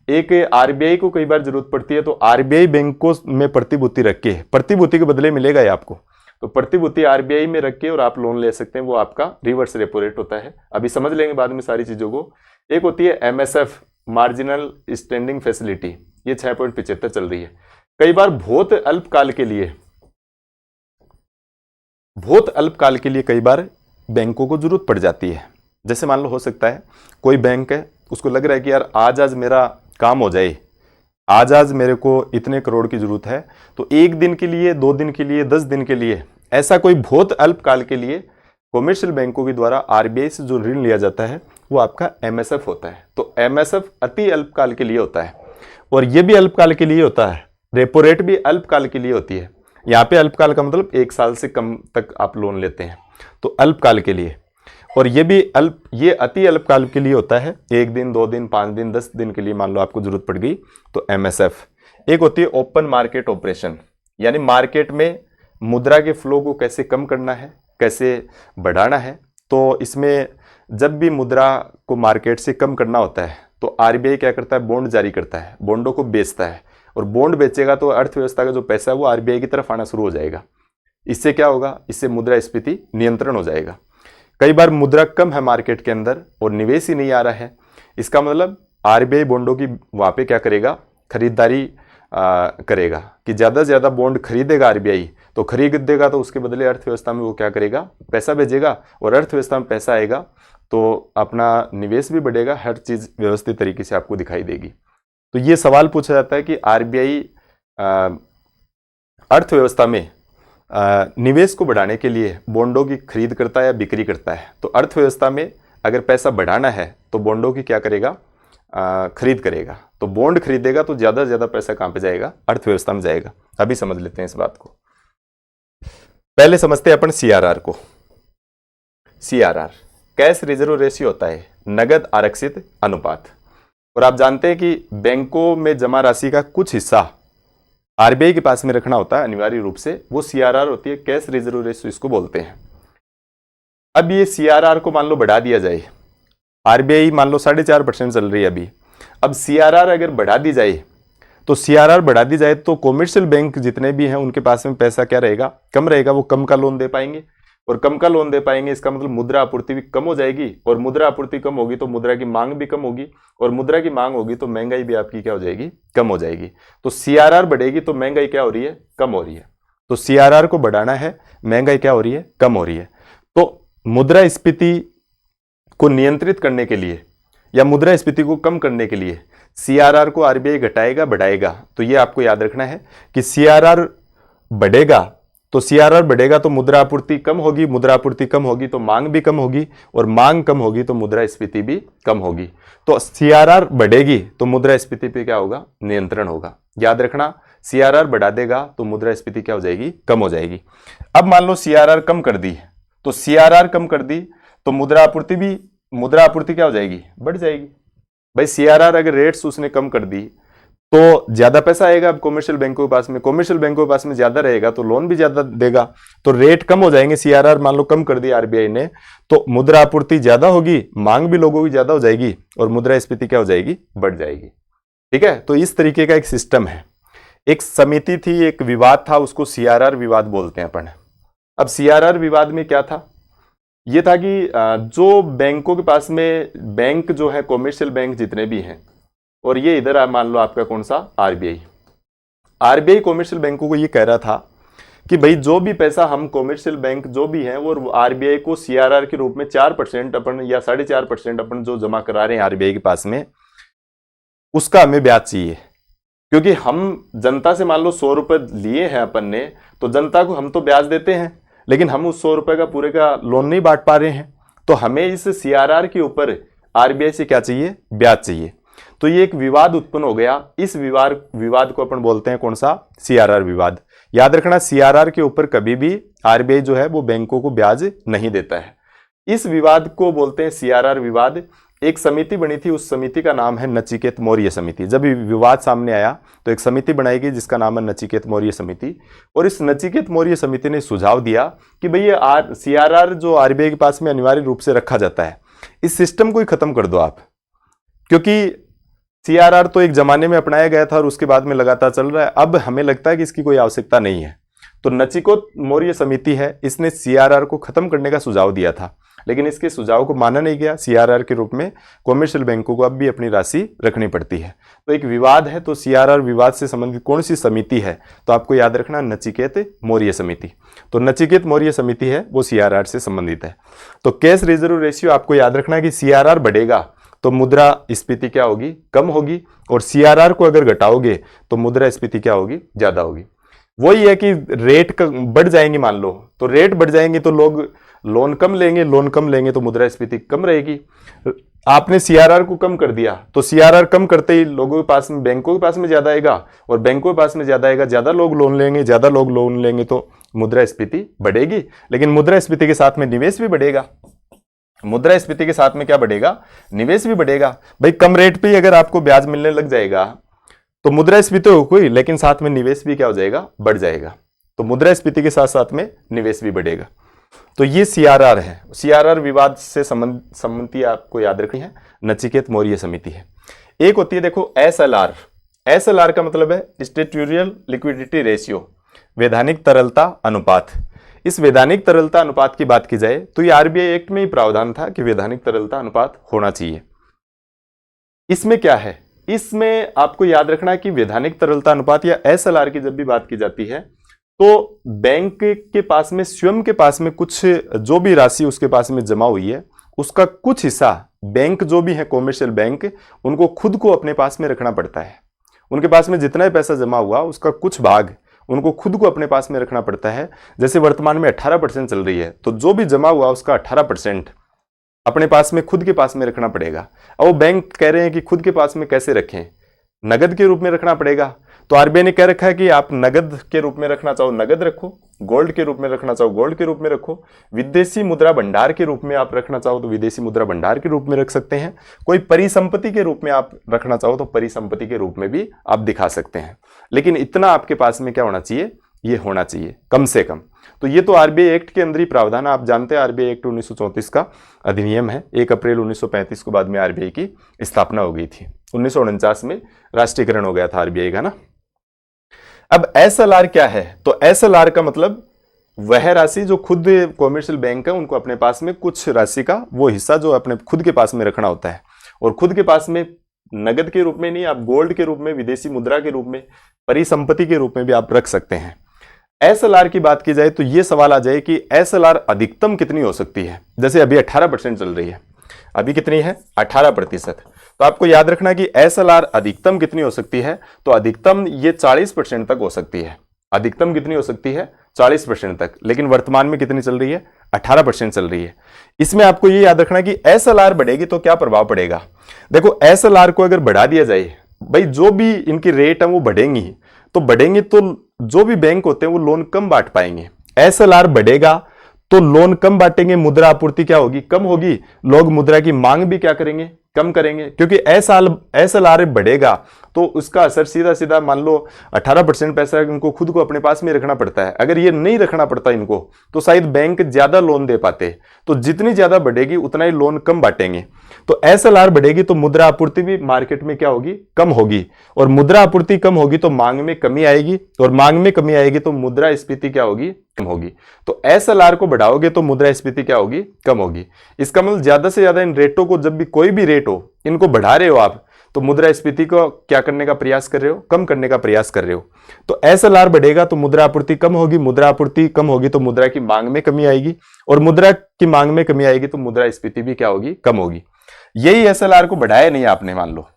एक आरबीआई को कई बार जरूरत पड़ती है तो आरबीआई बैंकों में प्रतिभूति रख के, प्रतिभूति के बदले मिलेगा ये आपको, तो प्रतिभूति आरबीआई में रख के और आप लोन ले सकते हैं, वो आपका रिवर्स रेपो रेट होता है। अभी समझ लेंगे बाद में सारी चीजों को। एक होती है एमएसएफ, मार्जिनल स्टैंडिंग फैसिलिटी, ये 6.75 चल रही है। कई बार बहुत अल्पकाल के लिए कई बार बैंकों को जरूरत पड़ जाती है। जैसे मान लो हो सकता है कोई बैंक है, उसको लग रहा है कि यार आज मेरा काम हो जाए, आज मेरे को इतने करोड़ की जरूरत है, तो 1 दिन के लिए, 2 दिन के लिए, 10 दिन के लिए, ऐसा कोई बहुत अल्पकाल के लिए कॉमर्शियल बैंकों के द्वारा आरबीआई से जो ऋण लिया जाता है वो आपका एमएसएफ होता है। तो एमएसएफ अति अल्पकाल के लिए होता है और ये भी अल्पकाल के लिए होता है, रेपो रेट भी अल्पकाल के लिए होती है। यहाँ पे अल्पकाल का मतलब 1 साल से कम तक आप लोन लेते हैं, तो अल्पकाल के लिए, और ये भी ये अति अल्पकाल के लिए होता है, 1 दिन, 2 दिन, 5 दिन, 10 दिन के लिए मान लो आपको जरूरत पड़ गई तो एमएसएफ। एक होती है ओपन मार्केट ऑपरेशन, यानी मार्केट में मुद्रा के फ्लो को कैसे कम करना है, कैसे बढ़ाना है। तो इसमें जब भी मुद्रा को मार्केट से कम करना होता है तो आरबीआई क्या करता है, बॉन्ड जारी करता है, बॉन्डों को बेचता है, और बॉन्ड बेचेगा तो अर्थव्यवस्था का जो पैसा है वो आरबीआई की तरफ आना शुरू हो जाएगा। इससे क्या होगा, इससे मुद्रास्फीति नियंत्रण हो जाएगा। कई बार मुद्रा कम है मार्केट के अंदर और निवेश ही नहीं आ रहा है, इसका मतलब आरबीआई बॉन्डों की वहां पे क्या करेगा, खरीदारी करेगा कि ज्यादा से ज्यादा बॉन्ड खरीदेगा आरबीआई, तो खरीदेगा तो उसके बदले अर्थव्यवस्था में वो क्या करेगा, पैसा भेजेगा, और अर्थव्यवस्था में पैसा आएगा तो अपना निवेश भी बढ़ेगा, हर चीज व्यवस्थित तरीके से आपको दिखाई देगी। तो ये सवाल पूछा जाता है कि आरबीआई अर्थव्यवस्था में निवेश को बढ़ाने के लिए बॉन्डों की खरीद करता है या बिक्री करता है। तो अर्थव्यवस्था में अगर पैसा बढ़ाना है तो बॉन्डों की क्या करेगा, खरीद करेगा। तो बॉन्ड खरीदेगा तो ज्यादा से ज्यादा पैसा कहां पे जाएगा, अर्थव्यवस्था में जाएगा। अभी समझ लेते हैं इस बात को। पहले समझते हैं अपन सीआरआर को। सीआरआर कैश रिजर्व रेशियो होता है, नगद आरक्षित अनुपात। और आप जानते हैं कि बैंकों में जमा राशि का कुछ हिस्सा आरबीआई के पास में रखना होता है अनिवार्य रूप से, वो सीआरआर होती है, कैश रिजर्व रेशियो इसको बोलते हैं। अब ये सीआरआर को मान लो बढ़ा दिया जाए, आरबीआई मान लो 4.5% चल रही है अभी, अब सीआरआर अगर बढ़ा दी जाए तो सीआरआर बढ़ा दी जाए तो कॉमर्शियल बैंक जितने भी हैं उनके पास में पैसा क्या रहेगा, कम रहेगा, वो कम का लोन दे पाएंगे। और कम का लोन दे पाएंगे, इसका मतलब मुद्रा आपूर्ति भी कम हो जाएगी, और मुद्रा आपूर्ति कम होगी तो मुद्रा की मांग भी कम होगी, और मुद्रा की मांग होगी तो महंगाई भी आपकी क्या हो जाएगी, कम हो जाएगी। तो सीआरआर बढ़ेगी तो महंगाई क्या हो रही है, कम हो रही है। तो सीआरआर को बढ़ाना है, महंगाई क्या हो रही है, कम हो रही है। तो मुद्रास्फीति को नियंत्रित करने के लिए या मुद्रास्फीति को कम करने के लिए सीआरआर को आरबीआई घटाएगा बढ़ाएगा। तो ये आपको याद रखना है कि सीआरआर बढ़ेगा तो मुद्रा आपूर्ति कम होगी, मुद्रा आपूर्ति कम होगी तो मांग भी कम होगी, और मांग कम होगी तो मुद्रास्फीति भी कम होगी। तो सीआरआर बढ़ेगी तो मुद्रास्फीति पे क्या होगा, नियंत्रण होगा। याद रखना, सीआरआर बढ़ा देगा तो मुद्रास्फीति क्या हो जाएगी, कम हो जाएगी। अब मान लो सीआरआर कम कर दी, तो सीआरआर कम कर दी तो मुद्रा आपूर्ति क्या हो जाएगी, बढ़ जाएगी। भाई सीआरआर अगर रेट्स उसने कम कर दी तो ज्यादा पैसा आएगा अब कॉमर्शियल बैंकों के पास में, कॉमर्शियल बैंकों के पास में ज्यादा रहेगा तो लोन भी ज्यादा देगा, तो रेट कम हो जाएंगे। सीआरआर मान लो कम कर दिया आरबीआई ने, तो मुद्रा आपूर्ति ज्यादा होगी, मांग भी लोगों की ज्यादा हो जाएगी, और मुद्रास्फीति क्या हो जाएगी, बढ़ जाएगी। ठीक है, तो इस तरीके का एक सिस्टम है। एक समिति थी, एक विवाद था, उसको सीआरआर विवाद बोलते हैं अपन। अब सीआरआर विवाद में क्या था, ये था कि जो बैंकों के पास में बैंक जो है कॉमर्शियल बैंक जितने भी हैं, और ये इधर मान लो आपका कौन सा, आरबीआई कॉमर्शियल बैंकों को ये कह रहा था कि भाई जो भी पैसा हम कॉमर्शियल बैंक जो भी हैं वो आरबीआई को सीआरआर के रूप में 4% अपन या 4.5% अपन जो जमा करा रहे हैं आरबीआई के पास में, उसका हमें ब्याज चाहिए। क्योंकि हम जनता से मान लो 100 रुपए लिए हैं अपन ने, तो जनता को हम तो ब्याज देते हैं, लेकिन हम उस 100 रुपए का पूरे का लोन नहीं बांट पा रहे हैं, तो हमें इस सीआरआर के ऊपर आरबीआई से क्या चाहिए, ब्याज चाहिए। तो ये एक विवाद उत्पन्न हो गया। इस विवाद को अपन बोलते हैं कौन सा, सीआरआर विवाद। याद रखना, सीआरआर के ऊपर कभी भी आरबीआई जो है वो बैंकों को ब्याज नहीं देता है। इस विवाद को बोलते हैं सीआरआर विवाद। एक समिति बनी थी, उस समिति का नाम है नचिकेत मौर्य समिति। जब विवाद सामने आया तो एक समिति बनाई गई जिसका नाम है नचिकेत मौर्य समिति, और इस नचिकेत मौर्य समिति ने सुझाव दिया कि भाई ये सीआरआर जो आरबीआई के पास में अनिवार्य रूप से रखा जाता है, इस सिस्टम को ही खत्म कर दो आप। क्योंकि सीआरआर तो एक जमाने में अपनाया गया था और उसके बाद में लगातार चल रहा है, अब हमें लगता है कि इसकी कोई आवश्यकता नहीं है। तो नचिकेत मौर्य समिति है, इसने सीआरआर को खत्म करने का सुझाव दिया था, लेकिन इसके सुझाव को माना नहीं गया। सीआरआर के रूप में कॉमर्शियल बैंकों को अब भी अपनी राशि रखनी पड़ती है। तो एक विवाद है, तो सीआरआर विवाद से संबंधित कौन सी समिति है, तो आपको याद रखना नचिकेत मौर्य समिति। तो नचिकेत मौर्य समिति है वो सीआरआर से संबंधित है। तो कैश रिजर्व रेशियो आपको याद रखना कि सीआरआर बढ़ेगा तो मुद्रास्फीति क्या होगी, कम होगी, और सीआरआर को अगर घटाओगे तो मुद्रास्फीति क्या होगी, ज्यादा होगी। वही है कि रेट बढ़ जाएंगे, मान लो तो रेट बढ़ जाएंगे तो लोग लोन कम लेंगे तो मुद्रास्फीति कम रहेगी। आपने सीआरआर को कम कर दिया तो सीआरआर कम करते ही लोगों के पास में, बैंकों के पास में ज्यादा आएगा, और बैंकों के पास में ज्यादा आएगा, ज्यादा लोग लोन लेंगे तो मुद्रास्फीति बढ़ेगी। लेकिन मुद्रास्फीति के साथ में निवेश भी बढ़ेगा, मुद्रास्फीति के साथ में क्या बढ़ेगा, निवेश भी बढ़ेगा। भाई कम रेट पे ही अगर आपको ब्याज मिलने लग जाएगा तो मुद्रास्फीति हो कोई, लेकिन साथ में निवेश भी क्या हो जाएगा, बढ़ जाएगा। तो मुद्रास्फीति के साथ साथ में निवेश भी बढ़ेगा। तो ये सीआरआर है। सीआरआर विवाद से संबंधी आपको याद रखनी है, नचिकेत मौर्य समिति है। एक होती है देखो एसएलआर। एसएलआर का मतलब है स्टैट्यूटोरियल लिक्विडिटी रेशियो, वैधानिक तरलता अनुपात। इस वैधानिक तरलता अनुपात की बात की जाए तो ये आरबीआई एक्ट में ही प्रावधान था कि वैधानिक तरलता अनुपात होना चाहिए। इसमें क्या है, इसमें आपको याद रखना कि वैधानिक तरलता अनुपात या एसएलआर की जब भी बात की जाती है तो बैंक के पास में, स्वयं के पास में कुछ जो भी राशि उसके पास में जमा हुई है, उसका कुछ हिस्सा बैंक जो भी है कॉमर्शियल बैंक, उनको खुद को अपने पास में रखना पड़ता है। उनके पास में जितना पैसा जमा हुआ उसका कुछ भाग उनको खुद को अपने पास में रखना पड़ता है। जैसे वर्तमान में 18% चल रही है, तो जो भी जमा हुआ उसका 18% अपने पास में, खुद के पास में रखना पड़ेगा। और वो बैंक कह रहे हैं कि खुद के पास में कैसे रखें, नगद के रूप में रखना पड़ेगा। तो आरबीआई ने कह रखा है कि आप नगद के रूप में रखना चाहो नगद रखो, गोल्ड के रूप में रखना चाहो गोल्ड के रूप में रखो, विदेशी मुद्रा भंडार के रूप में आप रखना चाहो तो विदेशी मुद्रा भंडार के रूप में रख सकते हैं। कोई परिसंपत्ति के रूप में आप रखना चाहो तो परिसंपत्ति के रूप में भी आप दिखा सकते हैं। लेकिन इतना आपके पास में क्या होना चाहिए, ये होना चाहिए कम से कम। तो ये तो आरबीआई एक्ट के अंदर ही प्रावधान है। आप जानते हैं आरबीआई एक्ट 1934 का अधिनियम है। 1 अप्रैल 1935 को बाद में आरबीआई की स्थापना हो गई थी। 1949 में राष्ट्रीयकरण हो गया था आरबीआई का ना। अब एसएलआर क्या है, तो एसएलआर का मतलब वह राशि जो खुद कॉमर्शियल बैंक है उनको अपने पास में कुछ राशि का वो हिस्सा जो अपने खुद के पास में रखना होता है, और खुद के पास में नगद के रूप में नहीं, आप गोल्ड के रूप में, विदेशी मुद्रा के रूप में, परिसंपत्ति के रूप में भी आप रख सकते हैं। एसएलआर की बात की जाए तो ये सवाल आ जाए कि एसएलआर अधिकतम कितनी हो सकती है। जैसे अभी 18% चल रही है, अभी कितनी है 18%, तो आपको याद रखना कि एसएलआर अधिकतम कितनी हो सकती है, तो अधिकतम ये 40% तक हो सकती है। अधिकतम कितनी हो सकती है 40% तक, लेकिन वर्तमान में कितनी चल रही है 18% चल रही है। इसमें आपको ये याद रखना कि एसएलआर बढ़ेगी तो क्या प्रभाव पड़ेगा। देखो एसएलआर को अगर बढ़ा दिया जाए, भाई जो भी इनकी रेट है वो बढ़ेंगी, तो जो भी बैंक होते हैं वो लोन कम बांट पाएंगे। एसएलआर बढ़ेगा तो लोन कम बांटेंगे, मुद्रा आपूर्ति क्या होगी, कम होगी, लोग मुद्रा की मांग भी क्या करेंगे, कम करेंगे, क्योंकि एसएलआर बढ़ेगा तो उसका असर सीधा सीधा, मान लो 18% पैसा इनको खुद को अपने पास में रखना पड़ता है, अगर ये नहीं रखना पड़ता इनको तो शायद बैंक ज्यादा लोन दे पाते, तो जितनी ज्यादा बढ़ेगी उतना ही लोन कम बांटेंगे। तो एसएलआर बढ़ेगी तो मुद्रा आपूर्ति भी मार्केट में क्या होगी, कम होगी, और मुद्रा आपूर्ति कम होगी तो मांग में कमी आएगी, और मांग में कमी आएगी तो मुद्रास्फीति क्या होगी, कम होगी। तो एसएलआर को बढ़ाओगे तो मुद्रास्फीति क्या होगी, कम होगी। इसका मतलब ज्यादा से ज्यादा इन रेटों को, जब भी कोई भी रेट हो इनको बढ़ा रहे हो आप, तो मुद्रास्फीति को क्या करने का प्रयास कर रहे हो, कम करने का प्रयास कर रहे हो। तो एसएलआर बढ़ेगा तो मुद्रा आपूर्ति कम होगी, मुद्रा आपूर्ति कम होगी तो मुद्रा की मांग में कमी आएगी, और मुद्रा की मांग में कमी आएगी तो मुद्रास्फीति भी क्या होगी, कम होगी। यही एसएलआर को बढ़ाया नहीं आपने, मान लो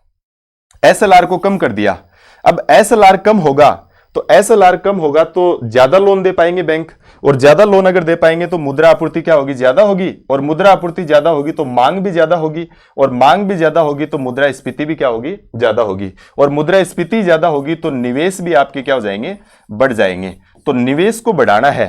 एसएलआर को कम कर दिया, अब एसएलआर कम होगा, तो एसएलआर कम होगा तो ज्यादा लोन दे पाएंगे बैंक, और ज्यादा लोन अगर दे पाएंगे तो मुद्रा आपूर्ति क्या होगी, ज्यादा होगी, और मुद्रा आपूर्ति ज्यादा होगी तो मांग भी ज्यादा होगी, और मांग भी ज्यादा होगी तो मुद्रास्फीति भी क्या होगी, ज्यादा होगी, और मुद्रास्फीति ज्यादा होगी तो निवेश भी आपके क्या हो जाएंगे, बढ़ जाएंगे। तो निवेश को बढ़ाना है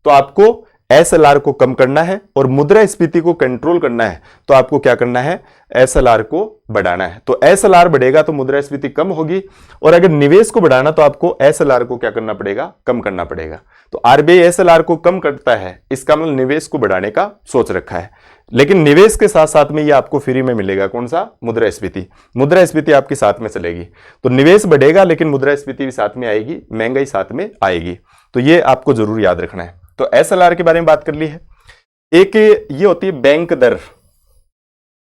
तो आपको एसएलआर को कम करना है, और मुद्रास्फीति को कंट्रोल करना है तो आपको क्या करना है, एसएलआर को बढ़ाना है। तो एसएलआर बढ़ेगा तो मुद्रास्फीति कम होगी, और अगर निवेश को बढ़ाना तो आपको एसएलआर को क्या करना पड़ेगा, कम करना पड़ेगा। तो आरबीआई एसएलआर को कम करता है, इसका मतलब निवेश को बढ़ाने का सोच रखा है, लेकिन निवेश के साथ साथ में ये आपको फ्री में मिलेगा, कौन सा, मुद्रास्फीति। मुद्रास्फीति आपके साथ में चलेगी, तो निवेश बढ़ेगा लेकिन मुद्रास्फीति भी साथ में आएगी, महंगाई साथ में आएगी। तो ये आपको जरूर याद रखना है। तो एसएलआर के बारे में बात कर ली है। एक ये होती है बैंक दर।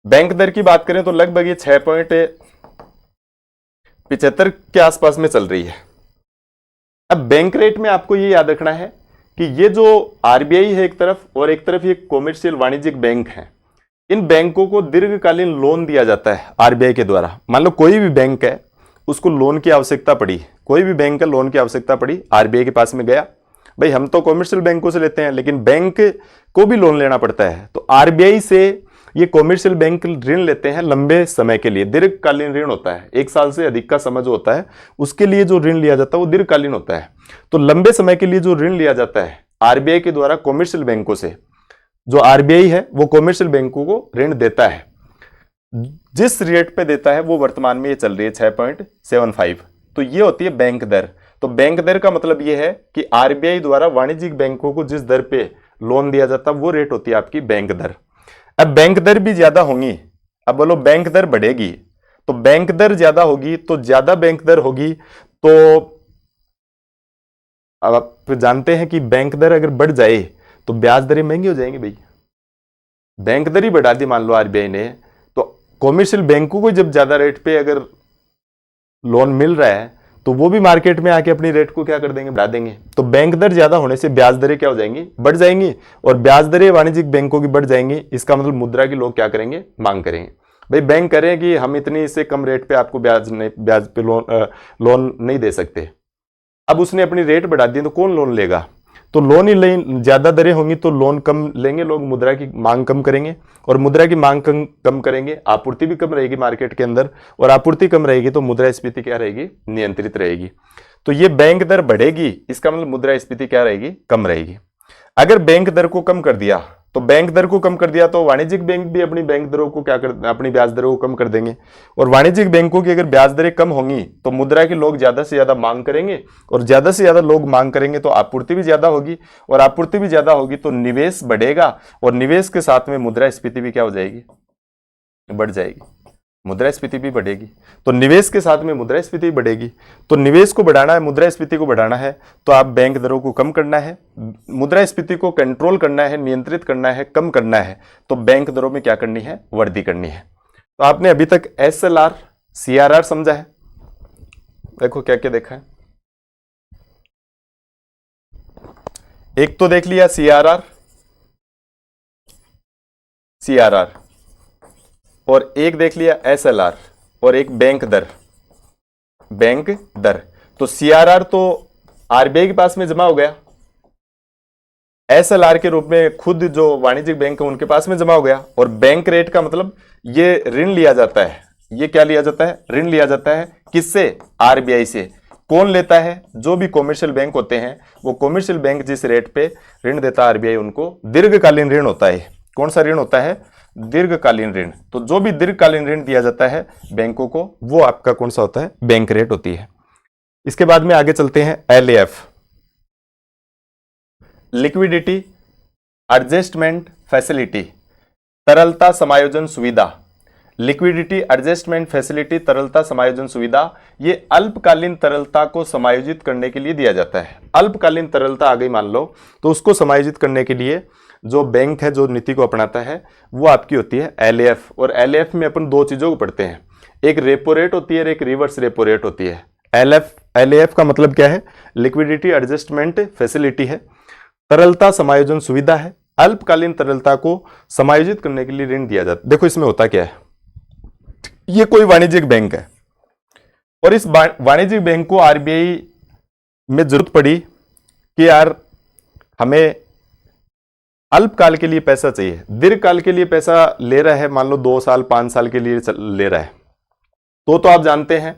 बैंक दर की बात करें तो लगभग ये 6.75 के आसपास में चल रही है। अब बैंक रेट में आपको ये याद रखना है कि ये जो आरबीआई है एक तरफ, और एक तरफ ये कॉमर्शियल वाणिज्यिक बैंक है, इन बैंकों को दीर्घकालीन लोन दिया जाता है आरबीआई के द्वारा। मान लो कोई भी बैंक है, उसको लोन की आवश्यकता पड़ी, कोई भी बैंक है लोन की आवश्यकता पड़ी, आरबीआई के पास में गया, भाई हम तो कॉमर्शियल बैंकों से लेते हैं लेकिन बैंक को भी लोन लेना पड़ता है, तो आरबीआई से ये कॉमर्शियल बैंक ऋण लेते हैं लंबे समय के लिए, दीर्घकालीन ऋण होता है, 1 साल से अधिक का समय जो होता है उसके लिए जो ऋण लिया जाता है वो दीर्घकालीन होता है। तो लंबे समय के लिए जो ऋण लिया जाता है आरबीआई के द्वारा कॉमर्शियल बैंकों से, जो आरबीआई है वो कॉमर्शियल बैंकों को ऋण देता है, जिस रेट पे देता है वो वर्तमान में ये चल रही है 6.75। तो ये होती है बैंक दर। तो बैंक दर का मतलब ये है कि आरबीआई द्वारा वाणिज्यिक बैंकों को जिस दर पे लोन दिया जाता है वो रेट होती है आपकी बैंक दर। अब बैंक दर भी ज्यादा होंगी, अब बोलो बैंक दर बढ़ेगी, तो बैंक दर ज्यादा होगी तो ज्यादा बैंक दर होगी, तो अब आप जानते हैं कि बैंक दर अगर बढ़ जाए तो ब्याज दरें महंगी हो जाएंगी। भाई बैंक दर ही बढ़ा दी मान लो आरबीआई ने, तो कॉमर्शियल बैंकों को जब ज्यादा रेट पे अगर लोन मिल रहा है तो वो भी मार्केट में आके अपनी रेट को क्या कर देंगे, बढ़ा देंगे। तो बैंक दर ज्यादा होने से ब्याज दरें क्या हो जाएंगी, बढ़ जाएंगी, और ब्याज दरें वाणिज्यिक बैंकों की बढ़ जाएंगी। इसका मतलब मुद्रा की लोग क्या करेंगे, मांग करेंगे। भाई बैंक करें कि हम इतनी से कम रेट पे आपको ब्याज पे लोन नहीं दे सकते, अब उसने अपनी रेट बढ़ा दी तो कौन लोन लेगा, तो लोन ही ले, ज्यादा दरें होंगी तो लोन कम लेंगे लोग, मुद्रा की मांग कम करेंगे, और मुद्रा की मांग कम करेंगे, आपूर्ति भी कम रहेगी मार्केट के अंदर, और आपूर्ति कम रहेगी तो मुद्रास्फीति क्या रहेगी, नियंत्रित रहेगी। तो ये बैंक दर बढ़ेगी, इसका मतलब मुद्रास्फीति क्या रहेगी, कम रहेगी। अगर बैंक दर को कम कर दिया तो बैंक दर को कम कर दिया तो वाणिज्यिक बैंक भी अपनी बैंक दरों को क्या कर, अपनी ब्याज दरों को कम कर देंगे, और वाणिज्यिक बैंकों की अगर ब्याज दरें कम होंगी तो मुद्रा के लोग ज्यादा से ज्यादा मांग करेंगे, और ज्यादा से ज्यादा लोग मांग करेंगे तो आपूर्ति भी ज्यादा होगी, और आपूर्ति भी ज्यादा होगी तो निवेश बढ़ेगा, और निवेश के साथ में मुद्रास्फीति भी क्या हो जाएगी, बढ़ जाएगी। मुद्रास्फीति भी बढ़ेगी। तो निवेश के साथ में मुद्रास्फीति बढ़ेगी। तो निवेश को बढ़ाना है, मुद्रास्फीति को बढ़ाना है, तो आप बैंक दरों को कम करना है, मुद्रास्फीति को कंट्रोल करना है, नियंत्रित करना है, कम करना है, तो बैंक दरों में क्या करनी है, वृद्धि करनी है। तो आपने अभी तक SLR CRR समझा है, देखो क्या क्या देखा है। एक तो देख लिया CRR और एक देख लिया SLR और एक बैंक दर। तो CRR तो RBI के पास में जमा हो गया, SLR के रूप में खुद जो वाणिज्यिक बैंक है उनके पास में जमा हो गया, और बैंक रेट का मतलब ये ऋण लिया जाता है। ये क्या लिया जाता है, ऋण लिया जाता है। किससे, RBI से। कौन लेता है, जो भी कॉमर्शियल बैंक होते हैं, वो कॉमर्शियल बैंक जिस रेट पे ऋण देता है RBI उनको दीर्घकालीन ऋण होता है। कौन सा ऋण होता है, दीर्घकालीन ऋण। तो जो भी दीर्घकालीन ऋण दिया जाता है बैंकों को, वो आपका कौन सा होता है, बैंक रेट होती है। इसके बाद में आगे चलते हैं LAF, लिक्विडिटी एडजस्टमेंट फैसिलिटी, तरलता समायोजन सुविधा। लिक्विडिटी एडजस्टमेंट फैसिलिटी, तरलता समायोजन सुविधा, ये अल्पकालीन तरलता को समायोजित करने के लिए दिया जाता है। अल्पकालीन तरलता आ गई मान लो, तो उसको समायोजित करने के लिए जो बैंक है, जो नीति को अपनाता है, वो आपकी होती है LAF। और LAF में अपन दो चीजों को पढ़ते हैं, एक रेपो रेट होती है और एक रिवर्स रेपो रेट होती है। LAF का मतलब क्या है, लिक्विडिटी एडजस्टमेंट फैसिलिटी है, तरलता समायोजन सुविधा है, अल्पकालीन तरलता को समायोजित करने के लिए ऋण दिया जाता है। देखो इसमें होता क्या है, ये कोई वाणिज्यिक बैंक है और इस वाणिज्यिक बैंक को RBI में जरूरत पड़ी कि यार हमें अल्पकाल के लिए पैसा चाहिए, दीर्घकाल के लिए पैसा ले रहा है, मान लो 2 साल 5 साल के लिए ले रहा है, तो आप जानते हैं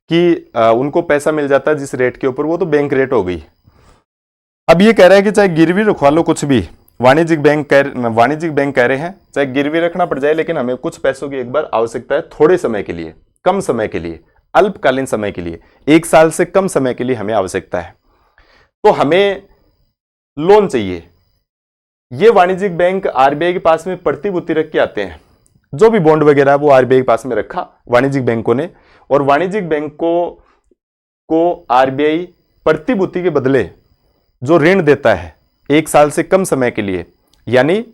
कि उनको पैसा मिल जाता है जिस रेट के ऊपर, वो तो बैंक रेट हो गई। अब ये कह रहा है कि चाहे गिरवी रखवा लो कुछ भी, वाणिज्यिक बैंक कह रहे हैं चाहे गिरवी रखना पड़ जाए, लेकिन हमें कुछ पैसों की एक बार आवश्यकता है, थोड़े समय के लिए, कम समय के लिए, अल्पकालीन समय के लिए, 1 साल से कम समय के लिए हमें आवश्यकता है, तो हमें लोन चाहिए। ये वाणिज्यिक बैंक RBI के पास में प्रतिभूति रख के आते हैं, जो भी बॉन्ड वगैरह वो RBI के पास में रखा वाणिज्यिक बैंकों ने, और वाणिज्यिक बैंकों को RBI प्रतिभूति के बदले जो ऋण देता है 1 साल से कम समय के लिए, यानी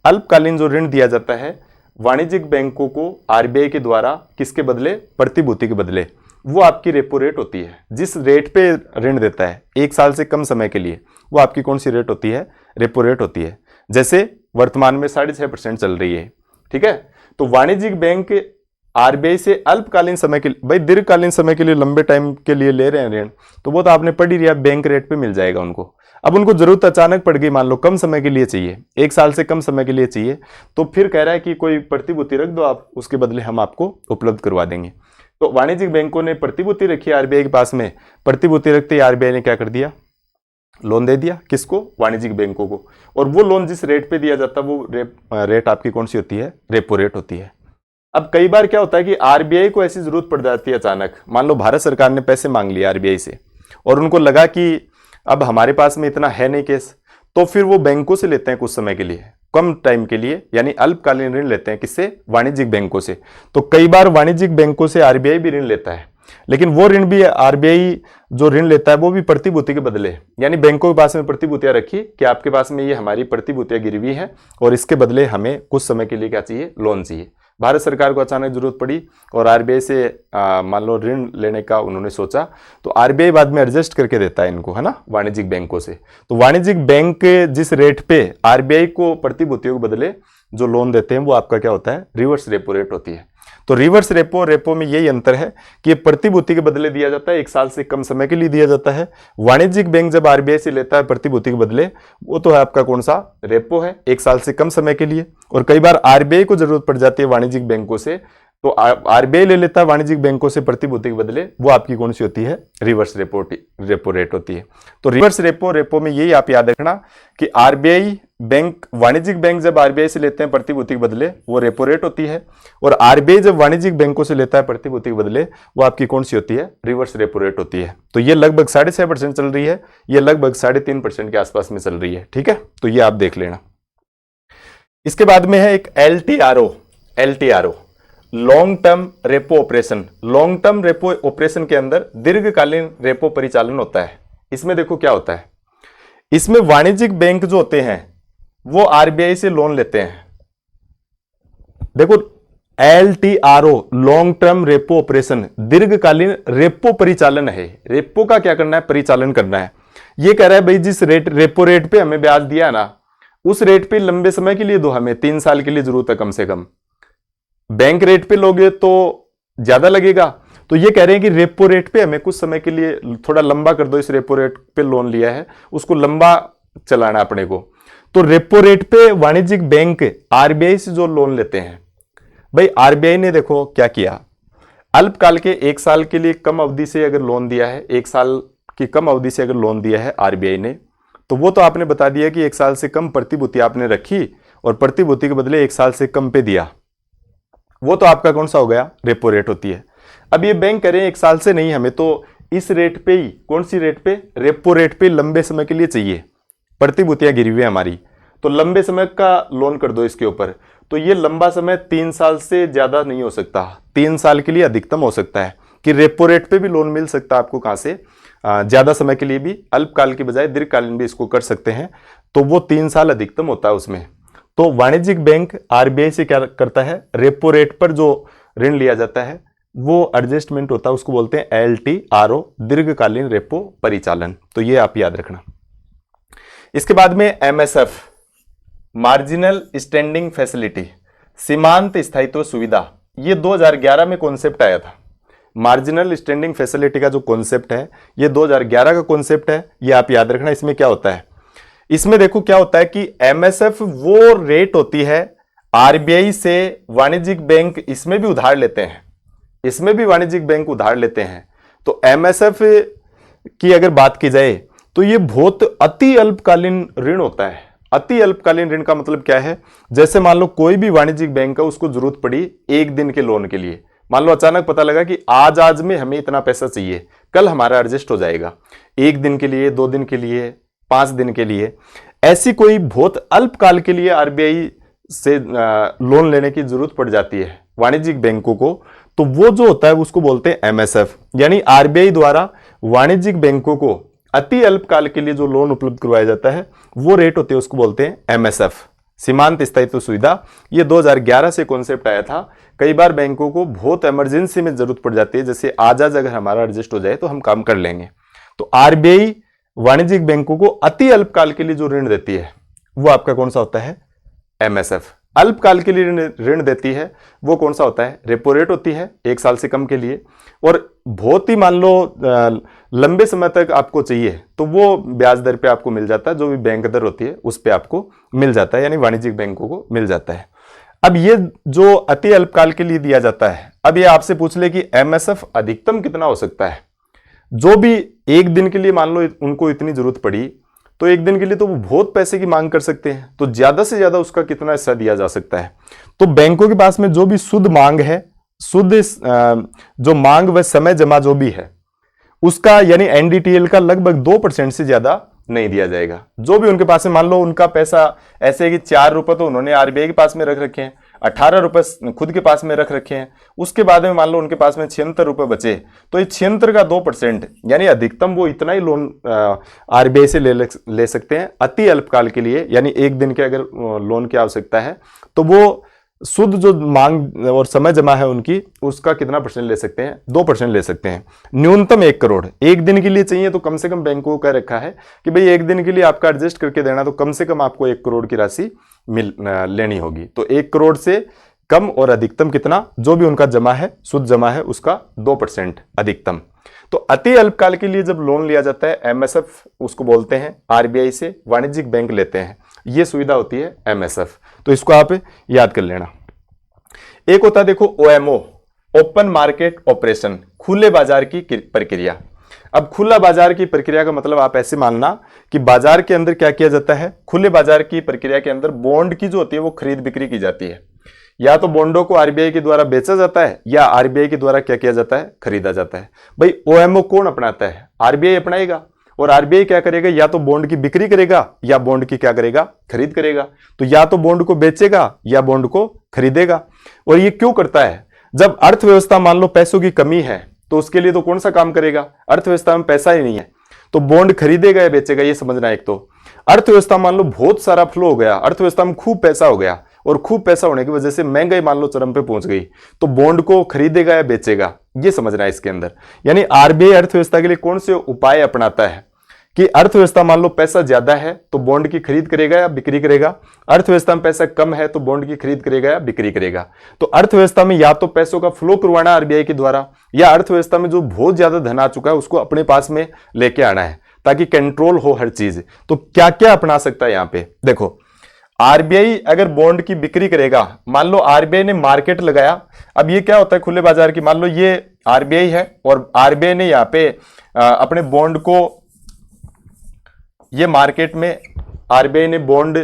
अल्पकालीन जो ऋण दिया जाता है वाणिज्यिक बैंकों को RBI के द्वारा, किसके बदले, प्रतिभूति के बदले, वो आपकी रेपो रेट होती है। जिस रेट पे ऋण देता है 1 साल से कम समय के लिए, वो आपकी कौन सी रेट होती है, रेपो रेट होती है। जैसे वर्तमान में 6.5% चल रही है, ठीक है। तो वाणिज्यिक बैंक RBI से अल्पकालीन समय के लिए, भाई दीर्घकालीन समय के लिए, लंबे टाइम के लिए ले रहे हैं ऋण, तो वो तो आपने पढ़ ही लिया, बैंक रेट पे मिल जाएगा उनको। अब उनको जरूरत अचानक पड़ गई, मान लो कम समय के लिए चाहिए, 1 साल से कम समय के लिए चाहिए, तो फिर कह रहा है कि कोई प्रतिभूति रख दो आप, उसके बदले हम आपको उपलब्ध करवा देंगे। तो वाणिज्यिक बैंकों ने प्रतिभूति रखी RBI के पास में, प्रतिभूति रखते ही RBI ने क्या कर दिया, लोन दे दिया, किसको, वाणिज्यिक बैंकों को। और वो लोन जिस रेट पे दिया जाता है, वो रेट आपकी कौन सी होती है, रेपो रेट होती है। अब कई बार क्या होता है कि RBI को ऐसी जरूरत पड़ जाती है अचानक, मान लो भारत सरकार ने पैसे मांग लिए RBI से, और उनको लगा कि अब हमारे पास में इतना है नहीं केस, तो फिर वो बैंकों से लेते हैं कुछ समय के लिए, कम टाइम के लिए, यानी अल्पकालीन ऋण लेते हैं, किससे, वाणिज्यिक बैंकों से। तो कई बार वाणिज्यिक बैंकों से RBI भी ऋण लेता है, लेकिन वो ऋण भी RBI जो ऋण लेता है वो भी प्रतिभूति के बदले, यानी बैंकों के पास में प्रतिभूतियां रखी कि आपके पास में ये हमारी प्रतिभूतियां गिरवी है और इसके बदले हमें कुछ समय के लिए क्या चाहिए, लोन चाहिए। भारत सरकार को अचानक जरूरत पड़ी और RBI से मान लो ऋण लेने का उन्होंने सोचा, तो RBI बाद में एडजस्ट करके देता है इनको, है ना, वाणिज्यिक बैंकों से। तो वाणिज्यिक बैंक जिस रेट पे RBI को प्रतिभूतियों के बदले जो लोन देते हैं, वो आपका क्या होता है, रिवर्स रेपो रेट होती है। तो रिवर्स रेपो में यही अंतर है कि प्रतिभूति के बदले दिया जाता है, 1 साल से कम समय के लिए दिया जाता है। वाणिज्यिक बैंक जब RBI से लेता है प्रतिभूति के बदले, वो तो है आपका कौन सा, रेपो है, 1 साल से कम समय के लिए। और कई बार RBI को जरूरत पड़ जाती है वाणिज्यिक बैंकों से, तो RBI ले लेता है वाणिज्यिक बैंकों से प्रतिभूति के बदले, वो आपकी कौन सी होती है, रिवर्स रेपो रेट होती है। तो रिवर्स रेपो में यही आप याद रखना कि RBI बैंक, वाणिज्यिक बैंक जब RBI से लेते हैं प्रतिभूति के बदले, वो रेपो रेट होती है, और RBI जब वाणिज्यिक बैंकों से लेता है प्रतिभूति के बदले, वो आपकी कौन सी होती है, रिवर्स रेपो रेट होती है। तो ये लगभग 6.5% चल रही है, ये लगभग 3.5% के आसपास में चल रही है, ठीक है। तो ये आप देख लेना। इसके बाद में है एक LTRO, long term repo operation. Long term repo operation के अंदर दीर्घकालीन रेपो परिचालन होता है। इसमें देखो क्या होता है, इसमें वाणिज्यिक बैंक जो होते हैं वो आरबीआई से लोन लेते हैं। देखो LTRO long term repo operation दीर्घकालीन रेपो परिचालन है। रेपो का क्या करना है, परिचालन करना है। ये कह रहा है भाई जिस रेपो रेट पे हमें ब्याज दिया ना, उस रेट पे लंबे समय के लिए दो, हमें 3 साल के लिए जरूरत है कम से कम। बैंक रेट पे लोगे तो ज्यादा लगेगा, तो ये कह रहे हैं कि रेपो रेट पे हमें कुछ समय के लिए थोड़ा लंबा कर दो। इस रेपो रेट पे लोन लिया है उसको लंबा चलाना अपने को। तो रेपो रेट पे वाणिज्यिक बैंक आरबीआई से जो लोन लेते हैं, भाई आरबीआई ने देखो क्या किया, अल्पकाल के 1 साल के लिए कम अवधि से अगर लोन दिया है, 1 साल की कम अवधि से अगर लोन दिया है आरबीआई ने, तो वो तो आपने बता दिया कि 1 साल से कम प्रतिभूति आपने रखी और प्रतिभूति के बदले 1 साल से कम पे दिया, वो तो आपका कौन सा हो गया, रेपो रेट होती है। अब ये बैंक करें 1 साल से नहीं, हमें तो इस रेट पे ही, कौन सी रेट पे, रेपो रेट पे लंबे समय के लिए चाहिए, प्रतिभूतियां गिरी हुई है हमारी, तो लंबे समय का लोन कर दो इसके ऊपर। तो ये लंबा समय 3 साल से ज्यादा नहीं हो सकता, 3 साल के लिए अधिकतम हो सकता है कि रेपो रेट पे भी लोन मिल सकता है आपको। कहां से, ज्यादा समय के लिए भी, अल्पकाल के बजाय दीर्घकालीन भी इसको कर सकते हैं, तो वो 3 साल अधिकतम होता है उसमें। तो वाणिज्यिक बैंक आरबीआई से क्या करता है, रेपो रेट पर जो ऋण लिया जाता है वो एडजस्टमेंट होता है, उसको बोलते हैं LTRO दीर्घकालीन रेपो परिचालन। तो ये आप याद रखना। इसके बाद में MSF मार्जिनल स्टैंडिंग फैसिलिटी, सीमांत स्थायित्व सुविधा, ये 2011 में कॉन्सेप्ट आया था। मार्जिनल स्टैंडिंग फैसिलिटी का जो कॉन्सेप्ट है ये 2011 का कॉन्सेप्ट है, ये आप याद रखना। इसमें क्या होता है, इसमें देखो क्या होता है कि MSF वो रेट होती है आरबीआई से वाणिज्यिक बैंक इसमें भी उधार लेते हैं, इसमें भी वाणिज्यिक बैंक उधार लेते हैं। तो MSF की अगर बात की जाए तो ये बहुत अति अल्पकालीन ऋण होता है। अति अल्पकालीन ऋण का मतलब क्या है, जैसे मान लो कोई भी वाणिज्यिक बैंक है, उसको जरूरत पड़ी 1 दिन के लोन के लिए, मान लो अचानक पता लगा कि आज में हमें इतना पैसा चाहिए, कल हमारा एडजस्ट हो जाएगा, 1 दिन के लिए, 2 दिन के लिए, 5 दिन के लिए, ऐसी कोई बहुत अल्पकाल के लिए आरबीआई से लोन लेने की जरूरत पड़ जाती है वाणिज्यिक बैंकों को, तो वो जो होता है उसको बोलते हैं MSF, यानी आरबीआई द्वारा वाणिज्यिक बैंकों को अति अल्पकाल के लिए जो लोन उपलब्ध करवाया जाता है वो रेट होते हैं, उसको बोलते हैं MSF सीमांत स्थायित्व सुविधा। ये 2011 से कॉन्सेप्ट आया था। कई बार बैंकों को बहुत इमरजेंसी में जरूरत पड़ जाती है, जैसे आज अगर हमारा एडजस्ट हो जाए तो हम काम कर लेंगे, तो आरबीआई वाणिज्यिक बैंकों को अति अल्पकाल के लिए जो ऋण देती है वो आपका कौन सा होता है, MSF। अल्पकाल के लिए ऋण देती है वो कौन सा होता है, रेपो रेट होती है 1 साल से कम के लिए, और बहुत ही मान लो लंबे समय तक आपको चाहिए तो वो ब्याज दर पे आपको मिल जाता है, जो भी बैंक दर होती है उस पे आपको मिल जाता है, यानी वाणिज्यिक बैंकों को मिल जाता है। अब ये जो अति अल्पकाल के लिए दिया जाता है, अब ये आपसे पूछ ले कि MSF अधिकतम कितना हो सकता है। जो भी 1 दिन के लिए मान लो उनको इतनी जरूरत पड़ी, तो 1 दिन के लिए तो वो बहुत पैसे की मांग कर सकते हैं, तो ज्यादा से ज्यादा उसका कितना हिस्सा दिया जा सकता है। तो बैंकों के पास में जो भी शुद्ध मांग है, शुद्ध जो मांग व समय जमा जो भी है उसका, यानी NDTL का लगभग 2% से ज्यादा नहीं दिया जाएगा। जो भी उनके पास में, मान लो उनका पैसा ऐसे है कि 4 रुपए तो उन्होंने आरबीआई के पास में रख रखे हैं, 18 रुपए खुद के पास में रख रखे हैं, उसके बाद में मान लो उनके पास में 76 रुपए बचे, तो ये 76 का 2%, यानी अधिकतम वो इतना ही लोन आरबीआई से ले सकते हैं अति अल्पकाल के लिए, यानी 1 दिन के अगर लोन की आवश्यकता है तो वो शुद्ध जो मांग और समय जमा है उनकी, उसका कितना % ले सकते हैं, 2% ले सकते हैं। न्यूनतम 1 करोड़ 1 दिन के लिए चाहिए, तो कम से कम बैंकों को कह रखा है कि भाई 1 दिन के लिए आपका एडजस्ट करके देना, तो कम से कम आपको 1 करोड़ की राशि लेनी होगी। तो 1 करोड़ से कम और अधिकतम कितना, जो भी उनका जमा है, शुद्ध जमा है, उसका 2% अधिकतम। तो अति अल्पकाल के लिए जब लोन लिया जाता है MSF उसको बोलते हैं, आरबीआई से वाणिज्यिक बैंक लेते हैं, ये सुविधा होती है MSF। तो इसको आप याद कर लेना। एक होता है देखो OMO ओपन मार्केट ऑपरेशन, खुले बाजार की प्रक्रिया। अब खुला बाजार की प्रक्रिया का मतलब आप ऐसे मानना कि बाजार के अंदर क्या किया जाता है, खुले बाजार की प्रक्रिया के अंदर बॉन्ड की जो होती है वो खरीद बिक्री की जाती है। या तो बॉन्डों को आरबीआई के द्वारा बेचा जाता है या आरबीआई के द्वारा क्या किया जाता है, खरीदा जाता है। भाई OMO कौन अपनाता है, आरबीआई अपनाएगा, और आरबीआई क्या करेगा, या तो बॉन्ड की बिक्री करेगा या बॉन्ड की क्या करेगा, खरीद करेगा। तो या तो बॉन्ड को बेचेगा या बॉन्ड को खरीदेगा। और ये क्यों करता है, जब अर्थव्यवस्था मान लो पैसों की कमी है तो उसके लिए तो कौन सा काम करेगा, अर्थव्यवस्था में पैसा ही नहीं है तो बॉन्ड खरीदेगा या बेचेगा, ये समझना है। एक तो अर्थव्यवस्था मान लो बहुत सारा फ्लो हो गया, अर्थव्यवस्था में खूब पैसा हो गया और खूब पैसा होने की वजह से महंगाई मान लो चरम पे पहुंच गई तो बॉन्ड को खरीदेगा या बेचेगा, ये समझना है इसके अंदर। यानी आरबीआई अर्थव्यवस्था के लिए कौन से उपाय अपनाता है कि अर्थव्यवस्था मान लो पैसा ज्यादा है तो बॉन्ड की खरीद करेगा या बिक्री करेगा, अर्थव्यवस्था में पैसा कम है तो बॉन्ड की खरीद करेगा या बिक्री करेगा। तो अर्थव्यवस्था में या तो पैसों का फ्लो करवाना आरबीआई के द्वारा, या अर्थव्यवस्था में जो बहुत ज्यादा धन आ चुका है उसको अपने पास में लेके आना है ताकि कंट्रोल हो हर चीज। तो क्या क्या अपना सकता है यहां पे देखो, आरबीआई अगर बॉन्ड की बिक्री करेगा, मान लो आरबीआई ने मार्केट लगाया, अब ये क्या होता है खुले बाजार की, मान लो ये आरबीआई है और आरबीआई ने यहाँ पे अपने बॉन्ड को, ये मार्केट में आरबीआई ने बॉन्ड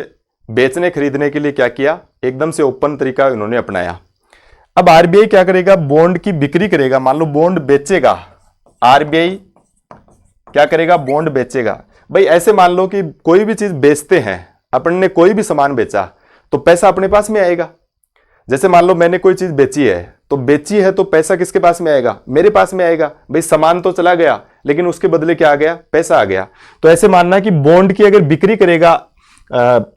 बेचने खरीदने के लिए क्या किया, एकदम से ओपन तरीका इन्होंने अपनाया। अब आरबीआई क्या करेगा, बॉन्ड की बिक्री करेगा, मान लो बॉन्ड बेचेगा, आरबीआई क्या करेगा, बॉन्ड बेचेगा। भाई ऐसे मान लो कि कोई भी चीज बेचते हैं, अपन ने कोई भी सामान बेचा तो पैसा अपने पास में आएगा। जैसे मान लो मैंने कोई चीज बेची है तो बेची है तो पैसा किसके पास में आएगा, मेरे पास में आएगा। भाई सामान तो चला गया लेकिन उसके बदले क्या आ गया, पैसा आ गया। तो ऐसे मानना कि बॉन्ड की अगर बिक्री करेगा,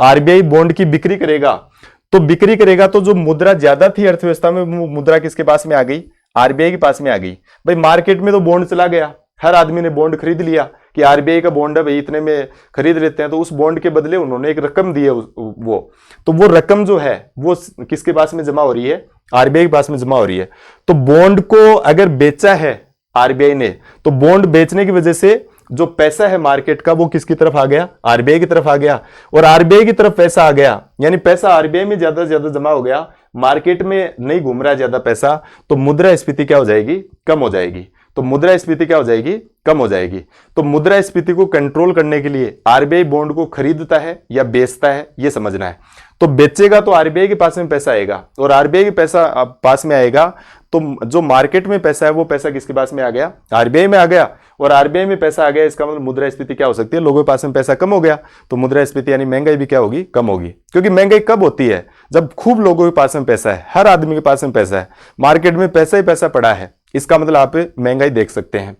आरबीआई बॉन्ड की बिक्री करेगा तो जो मुद्रा ज्यादा थी अर्थव्यवस्था में वो मुद्रा किसके पास में आ गई, आरबीआई के पास में आ गई। भाई मार्केट में तो बॉन्ड चला गया, हर आदमी ने बॉन्ड खरीद लिया कि आरबीआई का बॉन्ड है भाई इतने में खरीद लेते हैं, तो उस बॉन्ड के बदले उन्होंने एक रकम दी है वो रकम जो है वो किसके पास में जमा हो रही है, आरबीआई के पास में जमा हो रही है। तो बॉन्ड को अगर बेचा है आरबीआई ने तो बॉन्ड बेचने की वजह से जो पैसा है मार्केट का वो किसकी तरफ आ गया, आरबीआई की तरफ आ गया। और आरबीआई की तरफ पैसा आ गया यानी पैसा आरबीआई में ज्यादा से ज्यादा जमा हो गया, मार्केट में नहीं घूम रहा है ज्यादा पैसा, तो मुद्रास्फीति क्या हो जाएगी, कम हो जाएगी। तो मुद्रास्फीति क्या हो जाएगी, कम हो जाएगी। तो मुद्रास्फीति को कंट्रोल करने के लिए आरबीआई बॉन्ड को खरीदता है या बेचता है, यह समझना है। तो बेचेगा तो आरबीआई के पास में पैसा आएगा, और आरबीआई के पैसा पास में आएगा तो जो मार्केट में पैसा है वो पैसा किसके पास में आ गया, आरबीआई में आ गया। और आरबीआई में पैसा आ गया इसका मतलब मुद्रास्फीति क्या हो सकती है, लोगों के पास में पैसा कम हो गया तो मुद्रास्फीति यानी महंगाई भी क्या होगी, कम होगी। क्योंकि महंगाई कब होती है, जब खूब लोगों के पास में पैसा है, हर आदमी के पास में पैसा है, मार्केट में पैसा ही पैसा पड़ा है, इसका मतलब आप महंगाई देख सकते हैं।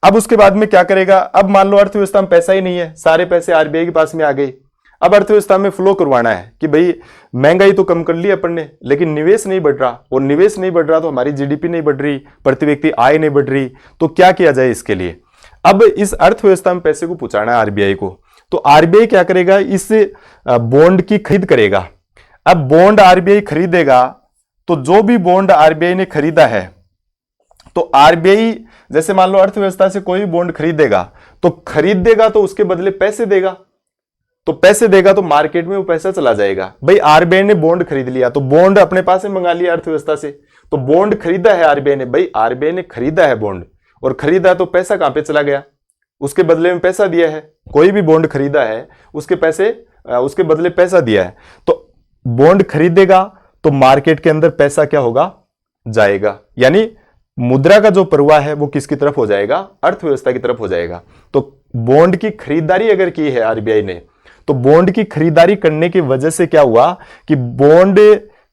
अब उसके बाद में क्या करेगा, अब मान लो अर्थव्यवस्था में पैसा ही नहीं है, सारे पैसे आरबीआई के पास में आ गए। अब अर्थव्यवस्था में फ्लो करवाना है कि भाई महंगाई तो कम कर ली अपन ने लेकिन निवेश नहीं बढ़ रहा, और निवेश नहीं बढ़ रहा तो हमारी जीडीपी नहीं बढ़ रही, प्रति व्यक्ति आय नहीं बढ़ रही, तो क्या किया जाए इसके लिए। अब इस अर्थव्यवस्था में पैसे को पहुंचाना है आरबीआई को, तो आरबीआई क्या करेगा, इस बॉन्ड की खरीद करेगा। अब बॉन्ड आरबीआई खरीदेगा तो जो भी बॉन्ड आरबीआई ने खरीदा है तो आरबीआई जैसे मान लो अर्थव्यवस्था से कोई बॉन्ड खरीदेगा तो उसके बदले पैसे देगा, तो पैसे देगा तो मार्केट में वो पैसा चला जाएगा। भाई आरबीआई ने बॉन्ड खरीद लिया तो बॉन्ड अपने पास में मंगा लिया अर्थव्यवस्था से, तो बॉन्ड खरीदा है आरबीआई ने, भाई आरबीआई ने खरीदा है बॉन्ड और खरीदा तो पैसा कहां पे चला गया, उसके बदले में पैसा दिया है। कोई भी बॉन्ड खरीदा है उसके बदले पैसा दिया है, तो बॉन्ड खरीदेगा तो मार्केट के अंदर पैसा क्या होगा, जाएगा। यानी मुद्रा का जो प्रवाह है वो किसकी तरफ हो जाएगा, अर्थव्यवस्था की तरफ हो जाएगा। तो बॉन्ड की खरीदारी अगर की है आरबीआई ने तो बॉन्ड की खरीदारी करने की वजह से क्या हुआ कि बॉन्ड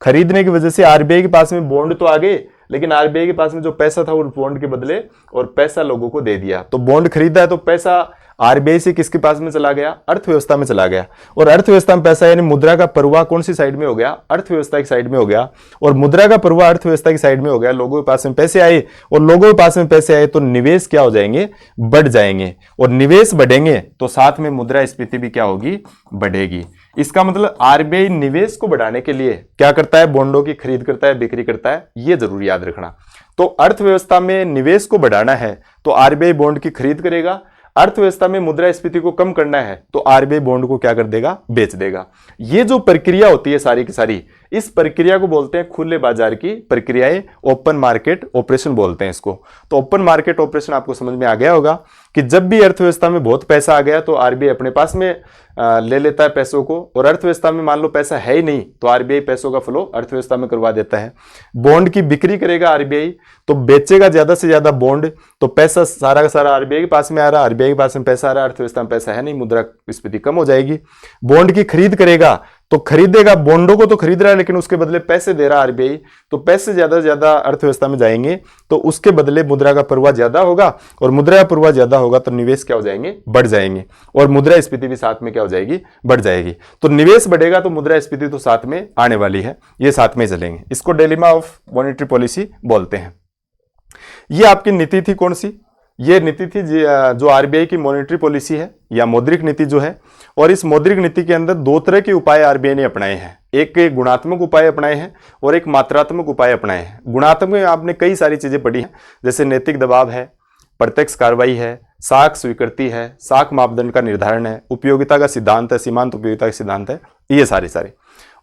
खरीदने की वजह से आरबीआई के पास में बॉन्ड तो आ गए लेकिन आरबीआई के पास में जो पैसा था वो बॉन्ड के बदले और पैसा लोगों को दे दिया। तो बॉन्ड खरीदा है तो पैसा आरबीआई से किसके पास में चला गया, अर्थव्यवस्था में चला गया। और अर्थव्यवस्था में पैसा यानी मुद्रा का प्रवाह कौन सी साइड में हो गया, अर्थव्यवस्था की साइड में हो गया। और मुद्रा का प्रवाह अर्थव्यवस्था की साइड में हो गया, लोगों के पास में पैसे आए, और लोगों के पास में पैसे आए तो निवेश क्या हो जाएंगे, बढ़ जाएंगे। और निवेश बढ़ेंगे तो साथ में मुद्रास्फीति भी क्या होगी, बढ़ेगी। इसका मतलब आरबीआई निवेश को बढ़ाने के लिए क्या करता है, बॉन्डों की खरीद करता है, बिक्री करता है, ये जरूर याद रखना। तो अर्थव्यवस्था में निवेश को बढ़ाना है तो आरबीआई बॉन्ड की खरीद करेगा, अर्थव्यवस्था में मुद्रास्फीति को कम करना है तो आरबीआई बॉन्ड को क्या कर देगा, बेच देगा। ये जो प्रक्रिया होती है सारी की सारी, इस प्रक्रिया को बोलते हैं खुले बाजार की प्रक्रियाएं, ओपन मार्केट ऑपरेशन बोलते हैं इसको। तो ओपन मार्केट ऑपरेशन आपको समझ में आ गया होगा कि जब भी अर्थव्यवस्था में बहुत पैसा आ गया तो आरबीआई अपने पास में ले लेता है पैसों को, और अर्थव्यवस्था में मान लो पैसा है ही नहीं तो आरबीआई पैसों का फ्लो अर्थव्यवस्था में करवा देता है। बॉन्ड की बिक्री करेगा आरबीआई तो बेचेगा ज्यादा से ज्यादा बॉन्ड, तो पैसा सारा का सारा आरबीआई के पास में आ रहा, आरबीआई के पास में पैसा आ रहा, अर्थव्यवस्था में पैसा है नहीं, मुद्रास्फीति कम हो जाएगी। बॉन्ड की खरीद करेगा तो खरीदेगा, बॉन्डों को तो खरीद रहा है लेकिन उसके बदले पैसे दे रहा है आरबीआई, तो पैसे ज्यादा से ज्यादा अर्थव्यवस्था में जाएंगे तो उसके बदले मुद्रा का प्रवाह ज्यादा होगा, और मुद्रा का प्रवाह ज्यादा होगा तो निवेश क्या हो जाएंगे, बढ़ जाएंगे, और मुद्रास्फीति भी साथ में क्या हो जाएगी, बढ़ जाएगी। तो निवेश बढ़ेगा तो मुद्रास्फीति तो साथ में आने वाली है, ये साथ में चलेंगे। इसको डिलेमा ऑफ मॉनेटरी पॉलिसी बोलते हैं। ये आपकी नीति थी कौन सी, ये नीति थी जो आरबीआई की मॉनेटरी पॉलिसी है या मौद्रिक नीति जो है। और इस मौद्रिक नीति के अंदर दो तरह के उपाय आरबीआई ने अपनाए हैं, एक गुणात्मक उपाय अपनाए हैं और एक मात्रात्मक उपाय अपनाए हैं। गुणात्मक में आपने कई सारी चीजें पढ़ी हैं, जैसे नैतिक दबाव है, प्रत्यक्ष कार्रवाई है, साख स्वीकृति है, साख मापदंड का निर्धारण है, उपयोगिता का सिद्धांत है, सीमांत उपयोगिता का सिद्धांत है, ये सारे।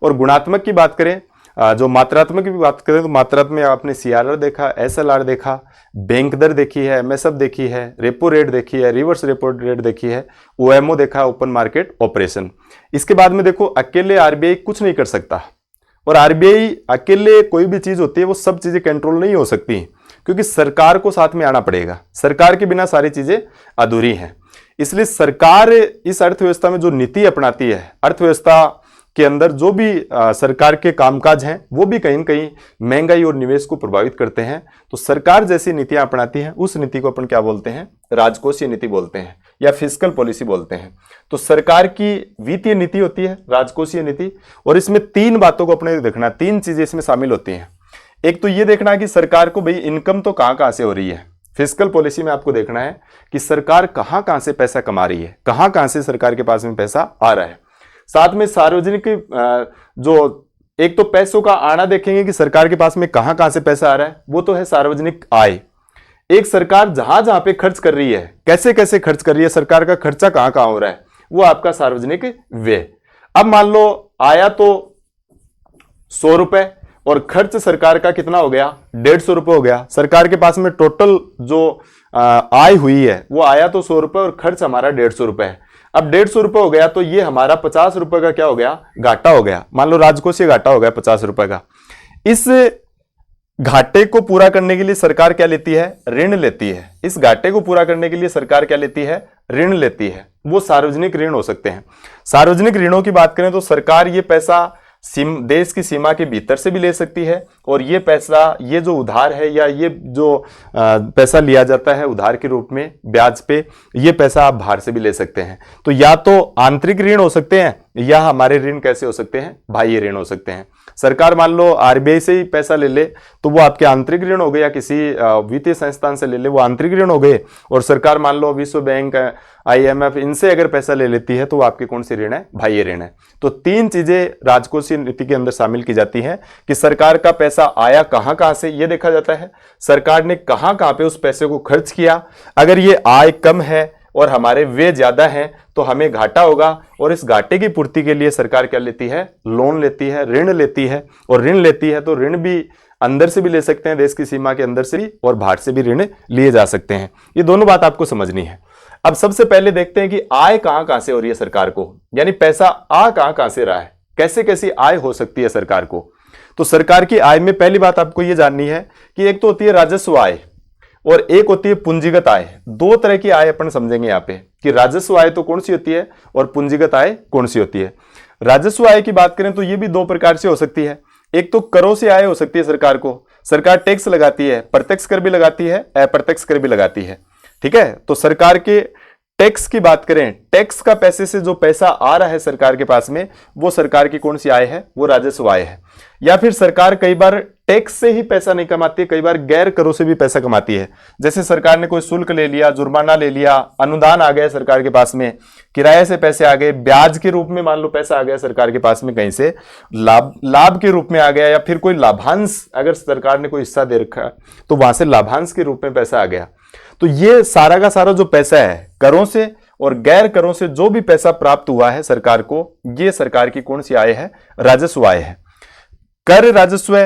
और गुणात्मक की बात करें, जो मात्रात्मक की बात करें तो मात्रात्मक में आपने सीआरआर देखा, एसएलआर देखा, बैंक दर देखी है, एमएसएफ देखी है, रेपो रेट देखी है, रिवर्स रेपो रेट देखी है, ओएमओ देखा, ओपन मार्केट ऑपरेशन। इसके बाद में देखो अकेले आरबीआई कुछ नहीं कर सकता, और आरबीआई अकेले कोई भी चीज होती है वो सब चीजें कंट्रोल नहीं हो सकती, क्योंकि सरकार को साथ में आना पड़ेगा, सरकार के बिना सारी चीजें अधूरी हैं। इसलिए सरकार इस अर्थव्यवस्था में जो नीति अपनाती है, अर्थव्यवस्था के अंदर जो भी सरकार के कामकाज हैं वो भी कहीं न कहीं महंगाई और निवेश को प्रभावित करते हैं। तो सरकार जैसी नीतियां अपनाती है उस नीति को अपन क्या बोलते हैं, राजकोषीय नीति बोलते हैं या फिस्कल पॉलिसी बोलते हैं। तो सरकार की वित्तीय नीति होती है राजकोषीय नीति, और इसमें तीन बातों को अपने देखना, तीन चीजें इसमें शामिल होती हैं। एक तो ये देखना है कि सरकार को भाई इनकम तो कहां से हो रही है, फिस्कल पॉलिसी में आपको देखना है कि सरकार कहां से पैसा कमा रही है, कहां से सरकार के पास में पैसा आ रहा है। साथ में सार्वजनिक जो एक तो पैसों का आना देखेंगे कि सरकार के पास में कहां से पैसा आ रहा है, वो तो है सार्वजनिक आय। एक सरकार जहां पे खर्च कर रही है, कैसे खर्च कर रही है, सरकार का खर्चा कहां हो रहा है, वो आपका सार्वजनिक व्यय। अब मान लो आया तो 100 रुपए और खर्च सरकार का कितना हो गया, 150 रुपए हो गया। सरकार के पास में टोटल जो आय हुई है वो आया तो 100 रुपए और खर्च हमारा 150 रुपए है। अब 150 रुपए हो गया तो ये हमारा 50 रुपए का क्या हो गया, घाटा हो गया। मान लो राजकोषीय घाटा हो गया 50 रुपए का। इस घाटे को पूरा करने के लिए सरकार क्या लेती है, ऋण लेती है। इस घाटे को पूरा करने के लिए सरकार क्या लेती है, ऋण लेती है। वो सार्वजनिक ऋण हो सकते हैं। सार्वजनिक ऋणों की बात करें तो सरकार ये पैसा देश की सीमा के भीतर से भी ले सकती है, और ये पैसा, ये जो उधार है या ये जो पैसा लिया जाता है उधार के रूप में ब्याज पे, ये पैसा आप बाहर से भी ले सकते हैं। तो या तो आंतरिक ऋण हो सकते हैं या हमारे ऋण कैसे हो सकते हैं, बाह्य ऋण हो सकते हैं। सरकार मान लो आरबीआई से ही पैसा ले ले तो वो आपके आंतरिक ऋण हो गए, या किसी वित्तीय संस्थान से ले ले वो आंतरिक ऋण हो गए। और सरकार मान लो विश्व बैंक, आईएमएफ, इनसे अगर पैसा ले लेती है तो वो आपके कौन सी ऋण है, बाह्य ऋण है। तो तीन चीजें राजकोषीय नीति के अंदर शामिल की जाती हैं कि सरकार का पैसा आया कहां से, ये देखा जाता है। सरकार ने कहां पे उस पैसे को खर्च किया। अगर ये आय कम है और हमारे व्यय ज्यादा हैं तो हमें घाटा होगा, और इस घाटे की पूर्ति के लिए सरकार क्या लेती है, लोन लेती है, ऋण लेती है। और ऋण लेती है तो ऋण भी अंदर से भी ले सकते हैं, देश की सीमा के अंदर से भी, और बाहर से भी ऋण लिए जा सकते हैं। ये दोनों बात आपको समझनी है। अब सबसे पहले देखते हैं कि आय कहां से हो रही है सरकार को, यानी पैसा आ कहां से रहा है, कैसे आय हो सकती है सरकार को। तो सरकार की आय में पहली बात आपको यह जाननी है कि एक तो होती है राजस्व आय और एक होती है पूंजीगत आय। दो तरह की आय अपन समझेंगे यहाँ पे कि राजस्व आय तो कौन सी होती है और पूंजीगत आय कौन सी होती है। राजस्व आय की बात करें तो ये भी दो प्रकार से हो सकती है। एक तो करों से आय हो सकती है सरकार को, सरकार टैक्स लगाती है, प्रत्यक्ष कर भी लगाती है, अप्रत्यक्ष कर भी लगाती है। ठीक है, तो सरकार के टैक्स की बात करें, टैक्स का पैसे से जो पैसा आ रहा है सरकार के पास में, वो सरकार की कौन सी आय है, वो राजस्व आय है। या फिर सरकार कई बार टैक्स से ही पैसा नहीं कमाती है, कई बार गैर करों से भी पैसा कमाती है। जैसे सरकार ने कोई शुल्क ले लिया, जुर्माना ले लिया, अनुदान आ गया सरकार के पास में, किराए से पैसे आ गए, ब्याज के रूप में मान लो पैसा आ गया सरकार के पास में, कहीं से लाभ के रूप में आ गया, या फिर कोई लाभांश, अगर सरकार ने कोई हिस्सा दे रखा तो वहां से लाभांश के रूप में पैसा आ गया। तो ये सारा का सारा जो पैसा है करों से और गैर करों से जो भी पैसा प्राप्त हुआ है सरकार को, ये सरकार की कौन सी आय है, राजस्व आय है। कर राजस्व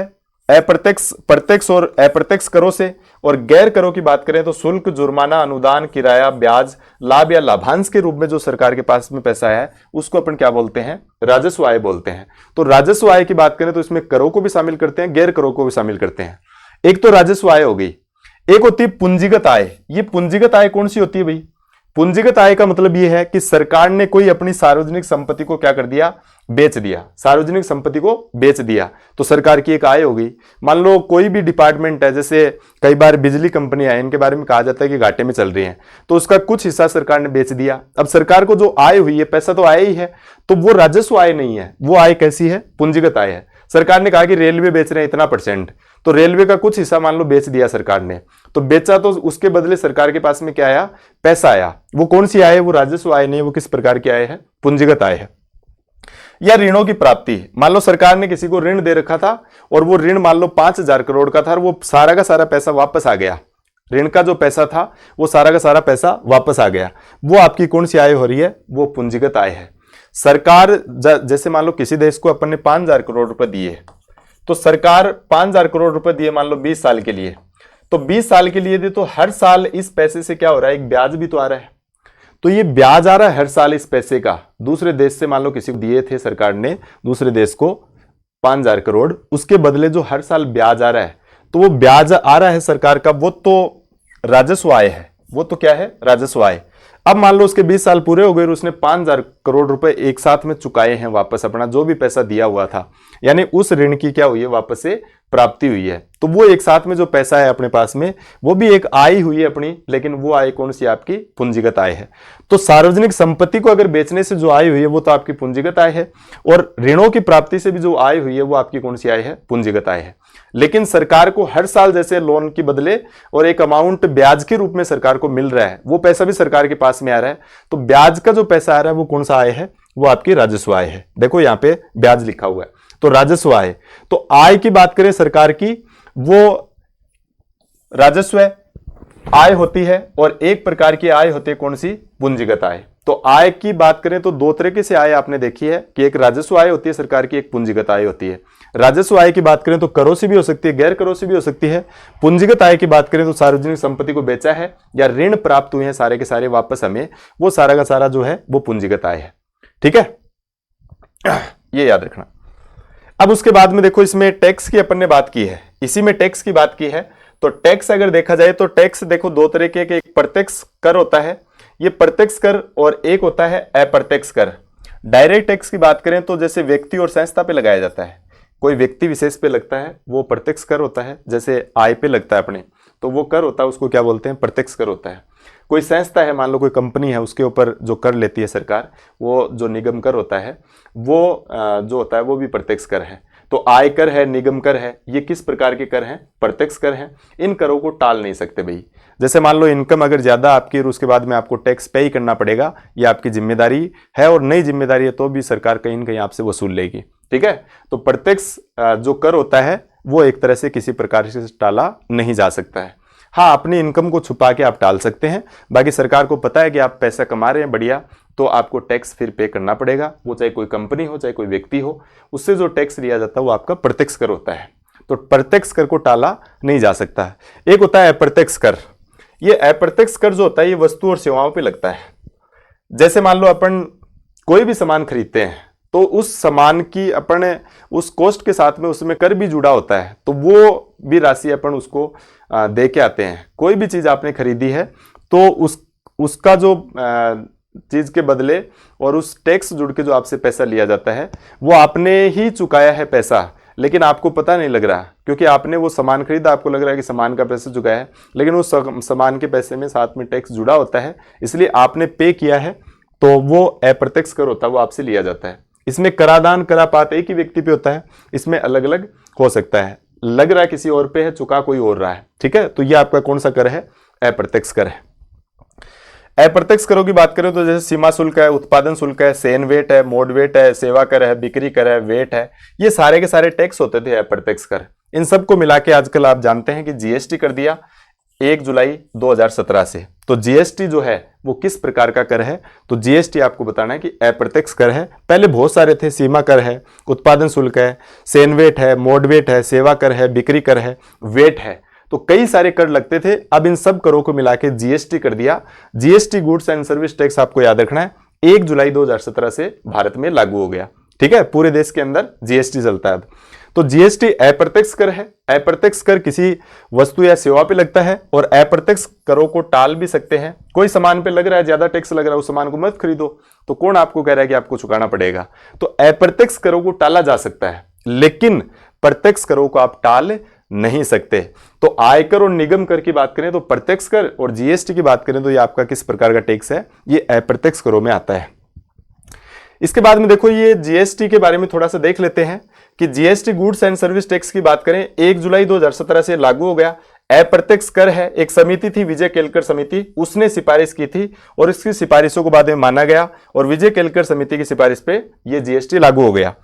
अप्रत्यक्ष, प्रत्यक्ष और अप्रत्यक्ष करों से, और गैर करों की बात करें तो शुल्क, जुर्माना, अनुदान, किराया, ब्याज, लाभ या लाभांश के रूप में जो सरकार के पास में पैसा है उसको अपन क्या बोलते हैं, राजस्व आय बोलते हैं। तो राजस्व आय की बात करें तो इसमें करों को भी शामिल करते हैं, गैर करों को भी शामिल करते हैं। एक तो राजस्व आय हो गई, एक होती है पूंजीगत आय। ये पूंजीगत आय कौन सी होती है भाई, पूंजीगत आय का मतलब यह है कि सरकार ने कोई अपनी सार्वजनिक संपत्ति को क्या कर दिया, बेच दिया, सार्वजनिक संपत्ति को बेच दिया, तो सरकार की एक आय हो गई। मान लो कोई भी डिपार्टमेंट है, जैसे कई बार बिजली कंपनियां हैं, इनके बारे में कहा जाता है कि घाटे में चल रही हैं, तो उसका कुछ हिस्सा सरकार ने बेच दिया। अब सरकार को जो आय हुई है, पैसा तो आया ही है, तो वो राजस्व आय नहीं है, वो आय कैसी है, पूंजीगत आय है। सरकार ने कहा कि रेलवे बेच रहे हैं इतना %, तो रेलवे का कुछ हिस्सा मान लो बेच दिया सरकार ने, तो बेचा तो उसके बदले सरकार के पास में क्या आया, पैसा आया। वो कौन सी आय है, वो राजस्व आय नहीं, वो किस प्रकार की आय है, पूंजीगत आय है। या ऋणों की प्राप्ति, मान लो सरकार ने किसी को ऋण दे रखा था और वो ऋण मान लो 5,000 करोड़ का था और वो सारा का सारा पैसा वापस आ गया, ऋण का जो पैसा था वो सारा का सारा पैसा वापस आ गया, वो आपकी कौन सी आय हो रही है, वो पूंजीगत आय है। सरकार जैसे मान लो किसी देश को अपन ने 5,000 करोड़ रुपए दिए, तो सरकार 5,000 करोड़ रुपए दिए मान लो 20 साल के लिए, तो 20 साल के लिए दे, तो हर साल इस पैसे से क्या हो रहा है, एक ब्याज भी तो आ रहा है, तो ये ब्याज आ रहा है हर साल इस पैसे का। दूसरे देश से मान लो किसी को दिए थे सरकार ने, दूसरे देश को 5,000 करोड़, उसके बदले जो हर साल ब्याज आ रहा है, तो वो ब्याज आ रहा है सरकार का, वो तो राजस्व आय है, वो तो क्या है, राजस्व आय। अब मान लो उसके 20 साल पूरे हो गए और उसने 5,000 करोड़ रुपए एक साथ में चुकाए हैं वापस, अपना जो भी पैसा दिया हुआ था, यानी उस ऋण की क्या हुई है, वापस से प्राप्ति हुई है, तो वो एक साथ में जो पैसा है अपने पास में, वो भी एक आय हुई है अपनी, लेकिन वो आय कौन सी, आपकी पूंजीगत आय है। तो सार्वजनिक संपत्ति को अगर बेचने से जो आय हुई है वो तो आपकी पूंजीगत आय है, और ऋणों की प्राप्ति से भी जो आय हुई है वो आपकी कौन सी आय है, पूंजीगत आय है। लेकिन सरकार को हर साल जैसे लोन के बदले और एक अमाउंट ब्याज के रूप में सरकार को मिल रहा है, वो पैसा भी सरकार के पास में आ रहा है, तो ब्याज का जो पैसा आ रहा है वो कौन सा आय है, वो आपकी राजस्व आय है। देखो यहाँ पे ब्याज लिखा हुआ है, तो राजस्व आय। तो आय की बात करें सरकार की, वो राजस्व आय होती है, और एक प्रकार की आय होती है कौन सी, पूंजीगत आय। तो आय की बात करें तो दो तरीके से आय आपने देखी है कि एक राजस्व आय होती है सरकार की, एक पूंजीगत आय होती है। राजस्व आय की बात करें तो करों से भी हो सकती है, गैर करों से भी हो सकती है। पूंजीगत आय की बात करें तो सार्वजनिक संपत्ति को बेचा है या ऋण प्राप्त हुए हैं सारे के सारे वापस हमें, वो सारा का सारा जो है वो पूंजीगत आय है। ठीक है, ये याद रखना। अब उसके बाद में देखो, इसमें टैक्स की अपन ने बात की है, इसी में टैक्स की बात की है। तो टैक्स अगर देखा जाए तो टैक्स देखो दो तरह के, एक प्रत्यक्ष कर होता है, ये प्रत्यक्ष कर, और एक होता है अप्रत्यक्ष कर। डायरेक्ट टैक्स की बात करें तो जैसे व्यक्ति और संस्था पे लगाया जाता है, कोई व्यक्ति विशेष पे लगता है वो प्रत्यक्ष कर होता है, जैसे आय पे लगता है अपने, तो वो कर होता है, उसको क्या बोलते हैं, प्रत्यक्ष कर होता है। कोई संस्था है, मान लो कोई कंपनी है, उसके ऊपर जो कर लेती है सरकार, वो जो निगम कर होता है, वो जो होता है वो भी प्रत्यक्ष कर है। तो आय कर है, निगम कर है, ये किस प्रकार के कर हैं, प्रत्यक्ष कर हैं। इन करों को टाल नहीं सकते भाई। जैसे मान लो इनकम अगर ज्यादा आपकी और उसके बाद में आपको टैक्स पे ही करना पड़ेगा, ये आपकी जिम्मेदारी है, और नई जिम्मेदारी है तो भी सरकार कहीं न कहीं आपसे वसूल लेगी। ठीक है, तो प्रत्यक्ष जो कर होता है वो एक तरह से किसी प्रकार से टाला नहीं जा सकता है। हाँ, अपनी इनकम को छुपा के आप टाल सकते हैं, बाकी सरकार को पता है कि आप पैसा कमा रहे हैं बढ़िया, तो आपको टैक्स फिर पे करना पड़ेगा, वो चाहे कोई कंपनी हो चाहे कोई व्यक्ति हो, उससे जो टैक्स लिया जाता है वो आपका प्रत्यक्ष कर होता है। तो प्रत्यक्ष कर को टाला नहीं जा सकता है। एक होता है अप्रत्यक्ष कर। ये अप्रत्यक्ष कर जो होता है ये वस्तु और सेवाओं पे लगता है। जैसे मान लो अपन कोई भी सामान खरीदते हैं तो उस सामान की अपन उस कॉस्ट के साथ में उसमें कर भी जुड़ा होता है, तो वो भी राशि अपन उसको दे के आते हैं। कोई भी चीज आपने खरीदी है तो उसका जो चीज के बदले और उस टैक्स जुड़ के जो आपसे पैसा लिया जाता है वो आपने ही चुकाया है पैसा, लेकिन आपको पता नहीं लग रहा, क्योंकि आपने वो सामान खरीदा, आपको लग रहा है कि सामान का पैसा चुकाया है, लेकिन उस सामान के पैसे में साथ में टैक्स जुड़ा होता है, इसलिए आपने पे किया है, तो वो अप्रत्यक्ष कर होता है, वो आपसे लिया जाता है। इसमें करादान करापात एक ही व्यक्ति पे होता है, इसमें अलग अलग हो सकता है, लग रहा है किसी और पे है, चुका कोई और रहा है। ठीक है, तो ये आपका कौन सा कर है, अप्रत्यक्ष कर है। अप्रत्यक्ष करों की बात करें तो जैसे सीमा शुल्क है, उत्पादन शुल्क है, सेन वेट है, मोड वेट है, सेवा कर है, बिक्री कर है, वेट है, ये सारे के सारे टैक्स होते थे अप्रत्यक्ष कर। इन सबको मिला के आजकल आप जानते हैं कि जीएसटी कर दिया 1 जुलाई 2017 से। तो जीएसटी जो है वो किस प्रकार का कर है, तो जीएसटी आपको बताना है कि अप्रत्यक्ष कर है। पहले बहुत सारे थे, सीमा कर है, उत्पादन शुल्क है, सेन वेट है, मोड वेट है, सेवा कर है, बिक्री कर है, वेट है, तो कई सारे कर लगते थे। अब इन सब करों को मिला के जीएसटी कर दिया। GST goods and service tax आपको याद रखना है 1 जुलाई 2017 से भारत में लागू हो गया। ठीक है, पूरे देश के अंदर जीएसटी चलता है। तो जीएसटी अप्रत्यक्ष कर है। अप्रत्यक्ष कर किसी वस्तु या सेवा पे लगता है, और अप्रत्यक्ष करों को टाल भी सकते हैं। कोई सामान पे लग रहा है, ज्यादा टैक्स लग रहा है, उस सामान को मत खरीदो, तो कौन आपको कह रहा है कि आपको चुकाना पड़ेगा? तो अप्रत्यक्ष करों को टाला जा सकता है, लेकिन प्रत्यक्ष करों को आप टाल नहीं सकते। तो आयकर और निगम कर की बात करें तो प्रत्यक्ष कर, और जीएसटी की बात करें तो ये आपका किस प्रकार का टैक्स है, ये अप्रत्यक्ष करों में आता है। इसके बाद में देखो, ये जीएसटी के बारे में थोड़ा सा देख लेते हैं कि GST goods and service tax की बात करें 1 जुलाई 2017 से लागू हो गया। अप्रत्यक्ष कर है। एक समिति थी, विजय केलकर समिति, उसने सिफारिश की थी और इसकी सिफारिशों को बाद में माना गया, और विजय केलकर समिति की सिफारिश पे ये जीएसटी लागू हो गया।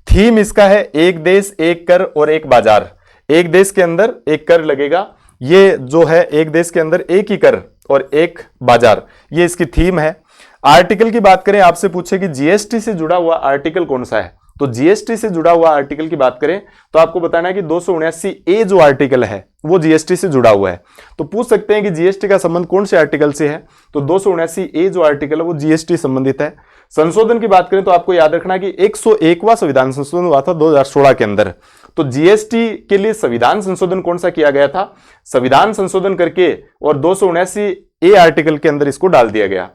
थीम इसका है एक देश एक कर और एक बाजार। एक देश के अंदर एक कर लगेगा, ये जो है एक देश के अंदर एक ही कर और एक बाजार, ये इसकी थीम है। आर्टिकल की बात करें, आपसे पूछे कि जीएसटी से जुड़ा हुआ आर्टिकल कौन सा है, तो जीएसटी से जुड़ा हुआ आर्टिकल की बात करें तो आपको बताना है कि 279A जो आर्टिकल है वो जीएसटी से जुड़ा हुआ है। तो पूछ सकते हैं कि जीएसटी का संबंध कौन से आर्टिकल से है, तो 279A जो आर्टिकल है वो जीएसटी संबंधित है। संशोधन की बात करें तो आपको याद रखना कि 101वां संविधान संशोधन हुआ था 2016 के अंदर। तो जीएसटी के लिए संविधान संशोधन कौन सा किया गया था, संविधान संशोधन करके और 279A आर्टिकल के अंदर इसको डाल दिया गया।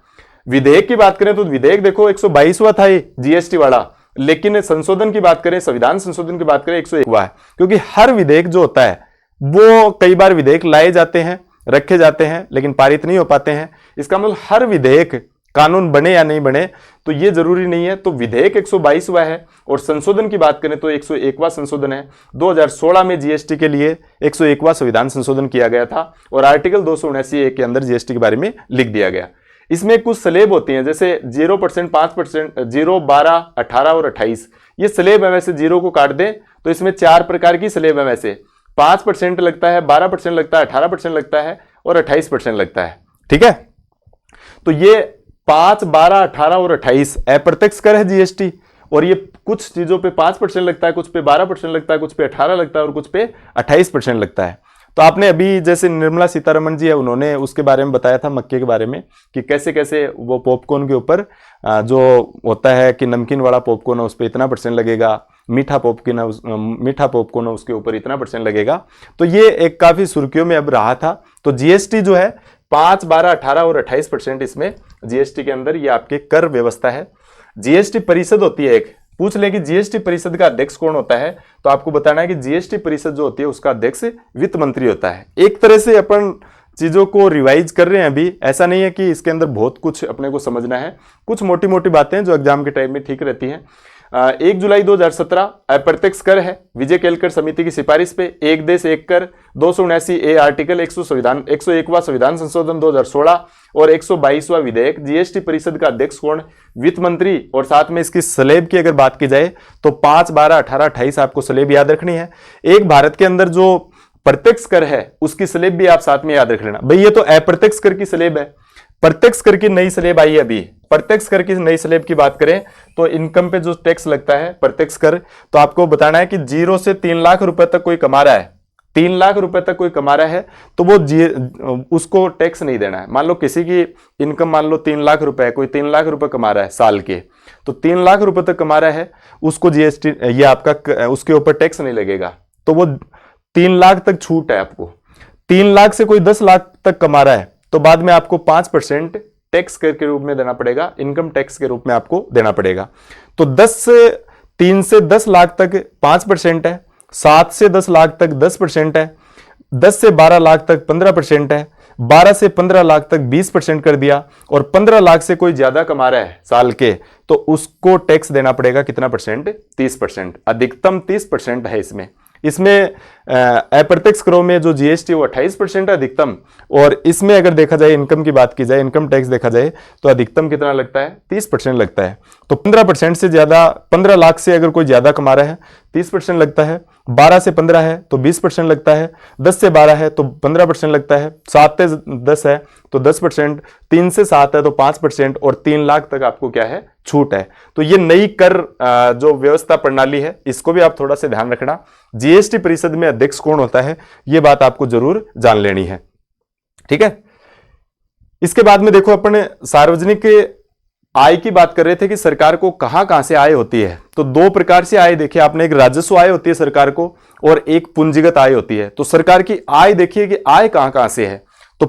विधेयक की बात करें तो विधेयक देखो 122वां था ये जीएसटी वाला, लेकिन संशोधन की बात करें, संविधान संशोधन की बात करें 101वां है, क्योंकि हर विधेयक जो होता है वो कई बार विधेयक लाए जाते हैं, रखे जाते हैं, लेकिन पारित नहीं हो पाते हैं। इसका मतलब हर विधेयक कानून बने या नहीं बने तो ये जरूरी नहीं है। तो विधेयक 122वां है, और संशोधन की बात करें तो 101वां संशोधन है। 2016 में जीएसटी के लिए 101वां संविधान संशोधन किया गया था, और आर्टिकल 279A के अंदर जीएसटी के बारे में लिख दिया गया। इसमें कुछ स्लेब होती हैं, जैसे 0%, 5%, 0, 12, 18 और 28, ये स्लेब है। वैसे 0 को काट दें तो इसमें 4 प्रकार की स्लेब है। वैसे 5% लगता है, 12% लगता है, 18% लगता है और 28% लगता है। ठीक है, तो ये 5, 12, 18 और 28 अप्रत्यक्ष कर है जीएसटी, और ये कुछ चीजों पे 5% लगता है, कुछ पे 12% लगता है, कुछ पे 18 लगता है और कुछ पे 28% लगता है। तो आपने अभी जैसे निर्मला सीतारमण जी है, उन्होंने उसके बारे में बताया था, मक्के के बारे में, कि कैसे कैसे वो पॉपकॉर्न के ऊपर जो होता है कि नमकीन वाला पॉपकॉर्न है उस पर इतना % लगेगा, मीठा पॉपकॉर्न है उसके ऊपर इतना % लगेगा। तो ये एक काफी सुर्खियों में अब रहा था। तो जीएसटी जो है 5, 12, 18 और 28% इसमें जीएसटी के अंदर ये आपके कर व्यवस्था है। जीएसटी परिषद होती है एक, पूछ ले कि जीएसटी परिषद का अध्यक्ष कौन होता है, तो आपको बताना है कि जीएसटी परिषद जो होती है उसका अध्यक्ष वित्त मंत्री होता है। एक तरह से अपन चीजों को रिवाइज कर रहे हैं अभी, ऐसा नहीं है कि इसके अंदर बहुत कुछ अपने को समझना है, कुछ मोटी मोटी बातें जो एग्जाम के टाइम में ठीक रहती हैं। 1 जुलाई 2017 अप्रत्यक्ष कर है, विजय केलकर समिति की सिफारिश पे एक देश एक कर, 279A आर्टिकल, 101वां संविधान संशोधन 2016 और 122वां विधेयक। जीएसटी परिषद का अध्यक्ष कौन, वित्त मंत्री। और साथ में इसकी स्लेब की अगर बात की जाए तो 5, 12, 18, 28 आपको स्लेब याद रखनी है। एक भारत के अंदर जो प्रत्यक्ष कर है उसकी स्लेब भी आप साथ में याद रख लेना। भाई ये तो अप्रत्यक्ष कर की स्लेब है, प्रत्यक्ष कर की नई स्लेब आई है अभी। प्रत्यक्ष कर की नई स्लेब की बात करें तो इनकम पे जो टैक्स लगता है प्रत्यक्ष कर, तो आपको बताना है कि 0 से 3 लाख रुपए तक कोई कमा रहा है, 3 लाख रुपए तक कोई कमा रहा है तो वो उसको टैक्स नहीं देना है। मान लो किसी की इनकम मान लो 3 लाख रुपए है, कोई 3 लाख रुपए कमा रहा है साल के, तो 3 लाख रुपए तक कमा रहा है, उसको जीएसटी ये आपका उसके ऊपर टैक्स नहीं लगेगा। तो वो 3 लाख तक छूट है आपको। 3 लाख से कोई 10 लाख तक कमा रहा है तो बाद में आपको 5% टैक्स कर के रूप में देना पड़ेगा, इनकम टैक्स के रूप में आपको देना पड़ेगा। तो 3 से 10 लाख तक 5% है, 7 से 10 लाख तक 10% है, 10 से 12 लाख तक 15% है, 12 से 15 लाख तक 20% कर दिया, और 15 लाख से कोई ज्यादा कमा रहा है साल के तो उसको टैक्स देना पड़ेगा कितना %? 30%। अधिकतम 30% है इसमें अप्रत्यक्ष करों में जो जीएसटी वो 28% है अधिकतम, और इसमें अगर देखा जाए इनकम की बात की जाए, इनकम टैक्स देखा जाए तो अधिकतम कितना लगता है? 30% लगता है। तो 15% से ज्यादा, 15 लाख से अगर कोई ज्यादा कमा रहा है 30% लगता है, 12 से 15 है तो 20% लगता है, 10 से 12 है तो 15% लगता है, 7 से 10 है तो 10%, 3 से 7 है तो 5%, और 3 लाख तक आपको क्या है? छूट है। तो ये नई कर जो व्यवस्था प्रणाली है इसको भी आप थोड़ा सा ध्यान रखना। जीएसटी परिषद में अध्यक्ष कौन होता है ये बात आपको जरूर जान लेनी है। ठीक है, इसके बाद में देखो अपने सार्वजनिक आय की बात कर रहे थे कि सरकार को कहां से आय होती है। तो दो प्रकार से आय देखिए आपने, एक राजस्व आय होती है सरकार को और एक पूंजीगत आय होती है। तो सरकार की आय देखिए कि आय कहां से है। तो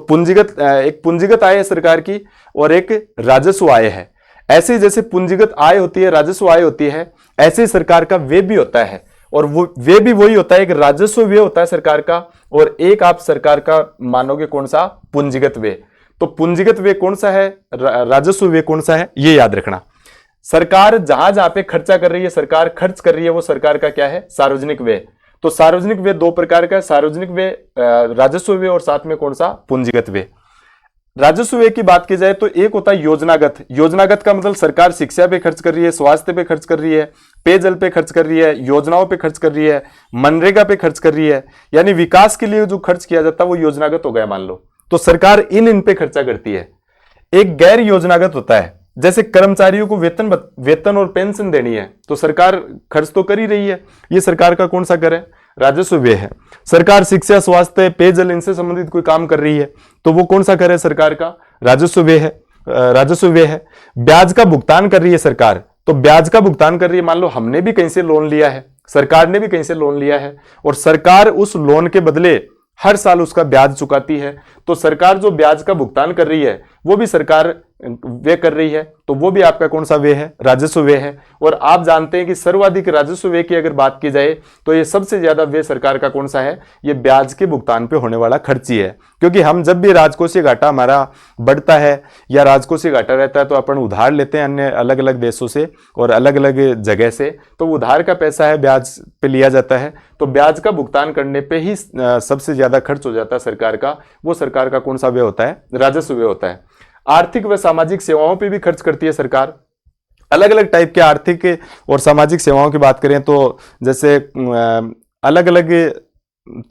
एक पूंजीगत आय है सरकार की और एक राजस्व आय है। ऐसे जैसे पूंजीगत आय होती है, राजस्व आय होती है, ऐसे सरकार का व्यय भी होता है। और वो व्यय भी वही होता है, एक राजस्व व्यय होता है सरकार का और एक आप सरकार का मानोगे कौन सा, पूंजीगत व्यय। तो पूंजीगत व्यय कौन सा है, राजस्व व्यय कौन सा है, ये याद रखना। सरकार जहां जहां पे खर्चा कर रही है, सरकार खर्च कर रही है, वो सरकार का क्या है, सार्वजनिक व्यय। तो सार्वजनिक व्यय दो प्रकार का है, सार्वजनिक व्यय, राजस्व व्यय और साथ में कौन सा, पूंजीगत व्यय। राजस्व व्यय की बात की जाए तो एक होता है योजनागत। योजनागत का मतलब सरकार शिक्षा पे खर्च कर रही है, स्वास्थ्य पे खर्च कर रही है, पेयजल पे खर्च कर रही है, योजनाओं पे खर्च कर रही है, मनरेगा पे खर्च कर रही है, यानी विकास के लिए जो खर्च किया जाता है वो योजनागत हो गया मान लो। तो सरकार इन पे खर्चा करती है। एक गैर योजनागत होता है, जैसे कर्मचारियों को वेतन और पेंशन देनी है, तो सरकार खर्च तो कर ही रही है, ये सरकार का कौन सा कर है, राजस्व व्यय है। सरकार शिक्षा, स्वास्थ्य, पेयजल इनसे संबंधित कोई काम कर रही है, तो वो कौन सा कर है सरकार का, राजस्व व्यय है, राजस्व व्यय है। ब्याज का भुगतान कर रही है सरकार, तो ब्याज का भुगतान कर रही है, मान लो हमने भी कहीं से लोन लिया है, सरकार ने भी कहीं से लोन लिया है और सरकार उस लोन के बदले हर साल उसका ब्याज चुकाती है, तो सरकार जो ब्याज का भुगतान कर रही है वो भी सरकार व्यय कर रही है, तो वो भी आपका कौन सा व्यय है, राजस्व व्यय है। और आप जानते हैं कि सर्वाधिक राजस्व व्यय की अगर बात की जाए तो ये सबसे ज्यादा व्यय सरकार का कौन सा है, ये ब्याज के भुगतान पे होने वाला खर्च ही है। क्योंकि हम जब भी राजकोषीय घाटा हमारा बढ़ता है या राजकोषीय घाटा रहता है तो अपन उधार लेते हैं अन्य अलग अलग देशों से और अलग अलग जगह से, तो उधार का पैसा है ब्याज पे लिया जाता है, तो ब्याज का भुगतान करने पे ही सबसे ज्यादा खर्च हो जाता है सरकार का, वो सरकार का कौन सा व्यय होता है, राजस्व व्यय होता है। आर्थिक व सामाजिक सेवाओं पे भी खर्च करती है सरकार। अलग अलग टाइप के आर्थिक और सामाजिक सेवाओं की बात करें तो जैसे अलग अलग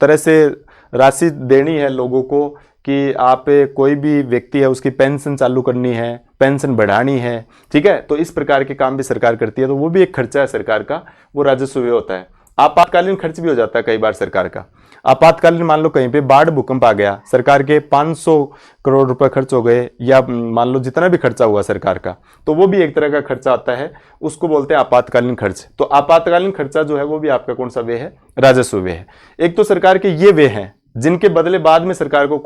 तरह से राशि देनी है लोगों को कि आप कोई भी व्यक्ति है उसकी पेंशन चालू करनी है, पेंशन बढ़ानी है, ठीक है, तो इस प्रकार के काम भी सरकार करती है, तो वो भी एक खर्चा है सरकार का, वो राजस्व व्यय होता है। आपातकालीन खर्च भी हो जाता है कई बार सरकार का। आपातकालीन मान लो कहीं पे बाढ़ भूकंप आ गया, सरकार के 500 करोड़ रुपए खर्च हो गए या मान लो जितना भी खर्चा हुआ सरकार का, तो वो भी एक तरह का खर्चा आता है, उसको बोलते हैं आपातकालीन खर्च। तो आपातकालीन खर्चा जो है वो भी आपका कौन सा व्यय है, राजस्व व्यय है। एक तो सरकार के ये व्यय हैं जिनके बदले बाद में सरकार को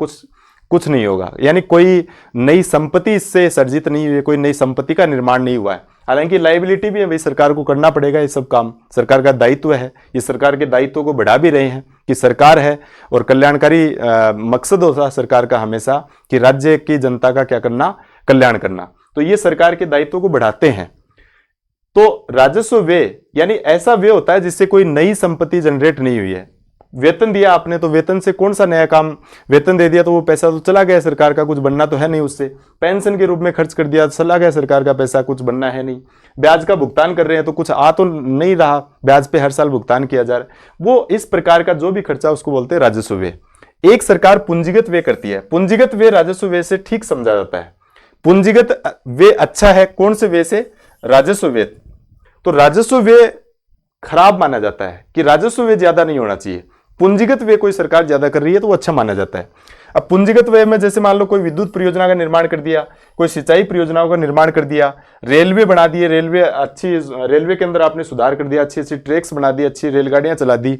कुछ नहीं होगा, यानी कोई नई संपत्ति इससे सर्जित नहीं हुई है, कोई नई संपत्ति का निर्माण नहीं हुआ है। हालांकि लायबिलिटी भी है भाई, सरकार को करना पड़ेगा, ये सब काम सरकार का दायित्व है, ये सरकार के दायित्व को बढ़ा भी रहे हैं कि सरकार है और कल्याणकारी मकसद होता है सरकार का हमेशा कि राज्य की जनता का क्या करना, कल्याण करना, तो ये सरकार के दायित्व को बढ़ाते हैं। तो राजस्व व्यय यानी ऐसा व्यय होता है जिससे कोई नई संपत्ति जनरेट नहीं हुई है। वेतन दिया आपने तो वेतन से कौन सा नया काम, वेतन दे दिया तो वो पैसा तो चला गया सरकार का, कुछ बनना तो है नहीं उससे। पेंशन के रूप में खर्च कर दिया, चला गया सरकार का पैसा, कुछ बनना है नहीं। ब्याज का भुगतान कर रहे हैं तो कुछ आ तो नहीं रहा, ब्याज पे हर साल भुगतान किया जा रहा है। वो इस प्रकार का जो भी खर्चा उसको बोलते हैं राजस्व व्यय। एक सरकार पूंजीगत व्यय करती है, पूंजीगत व्यय राजस्व व्यय से ठीक समझा जाता है। पूंजीगत व्यय अच्छा है कौन से व्यय से, राजस्व व्यय। तो राजस्व व्यय खराब माना जाता है कि राजस्व व्यय ज्यादा नहीं होना चाहिए, पूंजीगत व्यय कोई सरकार ज्यादा कर रही है तो वो अच्छा माना जाता है। अब पूंजीगत व्यय में जैसे मान लो कोई विद्युत परियोजना का निर्माण कर दिया, कोई सिंचाई परियोजनाओं का निर्माण कर दिया, रेलवे बना दिए, रेलवे के अंदर आपने सुधार कर दिया, अच्छी अच्छी ट्रैक्स बना दी, अच्छी रेलगाड़ियां चला दी,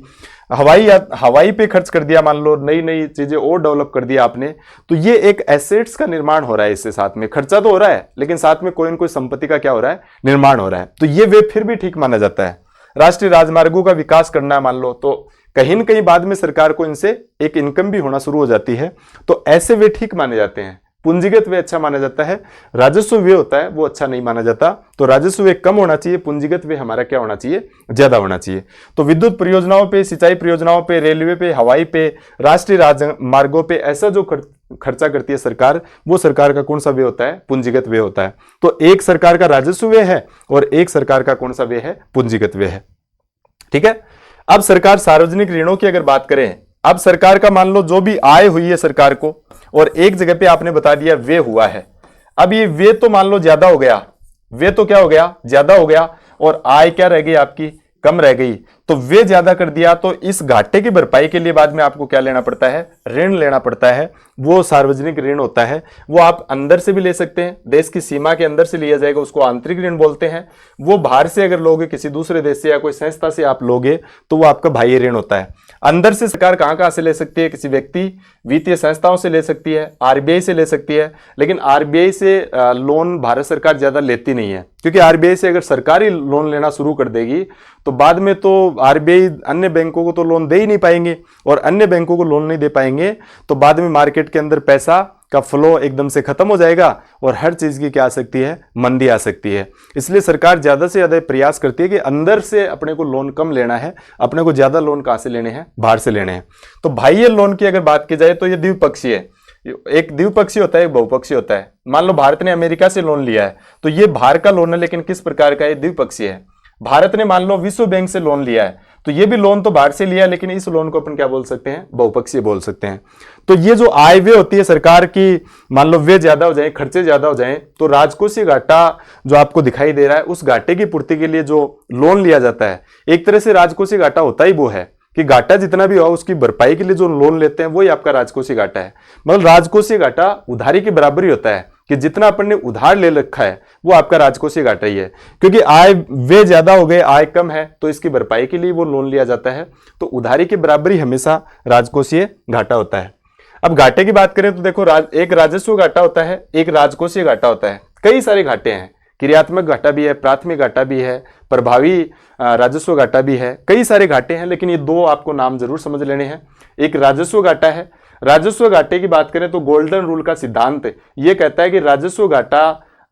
हवाई पे खर्च कर दिया, मान लो नई नई चीजें और डेवलप कर दिया आपने, तो ये एक एसेट्स का निर्माण हो रहा है। इससे साथ में खर्चा तो हो रहा है लेकिन साथ में कोई न कोई संपत्ति का क्या हो रहा है, निर्माण हो रहा है, तो ये व्यय फिर भी ठीक माना जाता है। राष्ट्रीय राजमार्गों का विकास करना है मान लो, तो कहीं न कहीं बाद में सरकार को इनसे एक इनकम भी होना शुरू हो जाती है, तो ऐसे वे ठीक माने जाते हैं। पूंजीगत व्यय अच्छा माना जाता है, राजस्व व्यय होता है वो अच्छा नहीं माना जाता। तो राजस्व व्यय कम होना चाहिए, पूंजीगत व्यय हमारा क्या होना चाहिए, ज्यादा होना चाहिए। तो विद्युत परियोजनाओं पे, सिंचाई परियोजनाओं पे, रेलवे पे, हवाई पे, राष्ट्रीय राजमार्गों पे ऐसा जो खर्चा करती है सरकार, वो सरकार का कौन सा व्यय होता है, पूंजीगत व्यय होता है। तो एक सरकार का राजस्व व्यय है और एक सरकार का कौन सा व्यय है, पूंजीगत व्यय है। ठीक है। अब सरकार सार्वजनिक ऋणों की अगर बात करें, अब सरकार का मान लो जो भी आय हुई है सरकार को और एक जगह पे आपने बता दिया व्यय हुआ है, अब ये व्यय तो मान लो ज्यादा हो गया, व्यय तो क्या हो गया, ज्यादा हो गया और आय क्या रह गई आपकी, कम रह गई। तो वे ज्यादा कर दिया, तो इस घाटे की भरपाई के लिए बाद में आपको क्या लेना पड़ता है, ऋण लेना पड़ता है। वो सार्वजनिक ऋण होता है, वो आप अंदर से भी ले सकते हैं, देश की सीमा के अंदर से लिया जाएगा, उसको आंतरिक ऋण बोलते हैं। वो बाहर से अगर लोगे, किसी दूसरे देश से या कोई संस्था से आप लोगे, तो वो आपका बाह्य ऋण होता है। अंदर से सरकार कहां से ले सकती है, किसी व्यक्ति वित्तीय संस्थाओं से ले सकती है, आरबीआई से ले सकती है, लेकिन आरबीआई से लोन भारत सरकार ज्यादा लेती नहीं है, क्योंकि आरबीआई से अगर सरकारी लोन लेना शुरू कर देगी तो बाद में तो आरबीआई अन्य बैंकों को तो लोन दे ही नहीं पाएंगे, और अन्य बैंकों को लोन नहीं दे पाएंगे तो बाद में मार्केट के अंदर पैसा का फ्लो एकदम से खत्म हो जाएगा और हर चीज की क्या आ सकती है, मंदी आ सकती है। इसलिए सरकार ज्यादा से ज्यादा प्रयास करती है कि अंदर से अपने को लोन कम लेना है, अपने को ज्यादा लोन कहां से लेने हैं, बाहर से लेने हैं। तो बाह्य लोन की अगर बात की जाए तो ये द्विपक्षीय है, एक द्विपक्षीय होता है, एक बहुपक्षीय होता है। मान लो भारत ने अमेरिका से लोन लिया है तो ये बाहर का लोन है, लेकिन किस प्रकार का है, द्विपक्षीय है। भारत ने मान लो विश्व बैंक से लोन लिया है तो ये भी लोन तो बाहर से लिया है, लेकिन इस लोन को अपन क्या बोल सकते हैं, बहुपक्षीय बोल सकते हैं। तो ये जो आय व्यय होती है सरकार की, मान लो वे ज्यादा हो जाए, खर्चे ज्यादा हो जाए, तो राजकोषीय घाटा जो आपको दिखाई दे रहा है, उस घाटे की पूर्ति के लिए जो लोन लिया जाता है, एक तरह से राजकोषीय घाटा होता ही वो है कि घाटा जितना भी हो उसकी भरपाई के लिए जो लोन लेते हैं वही आपका राजकोषीय घाटा है। मतलब राजकोषीय घाटा उधारी के बराबर ही होता है कि जितना अपन ने उधार ले रखा है वो आपका राजकोषीय घाटा ही है, क्योंकि आय वे ज्यादा हो गए, आय कम है, तो इसकी भरपाई के लिए वो लोन लिया जाता है। तो उधारी के बराबर ही हमेशा राजकोषीय घाटा होता है। अब घाटे की बात करें तो देखो, एक राजस्व घाटा होता है, एक राजकोषीय घाटा होता है। कई सारे घाटे हैं, क्रियात्मक घाटा भी है, प्राथमिक घाटा भी है, प्रभावी राजस्व घाटा भी है, कई सारे घाटे हैं, लेकिन ये दो आपको नाम जरूर समझ लेने हैं। एक राजस्व घाटा है। राजस्व घाटे की बात करें तो गोल्डन रूल का सिद्धांत ये कहता है कि राजस्व घाटा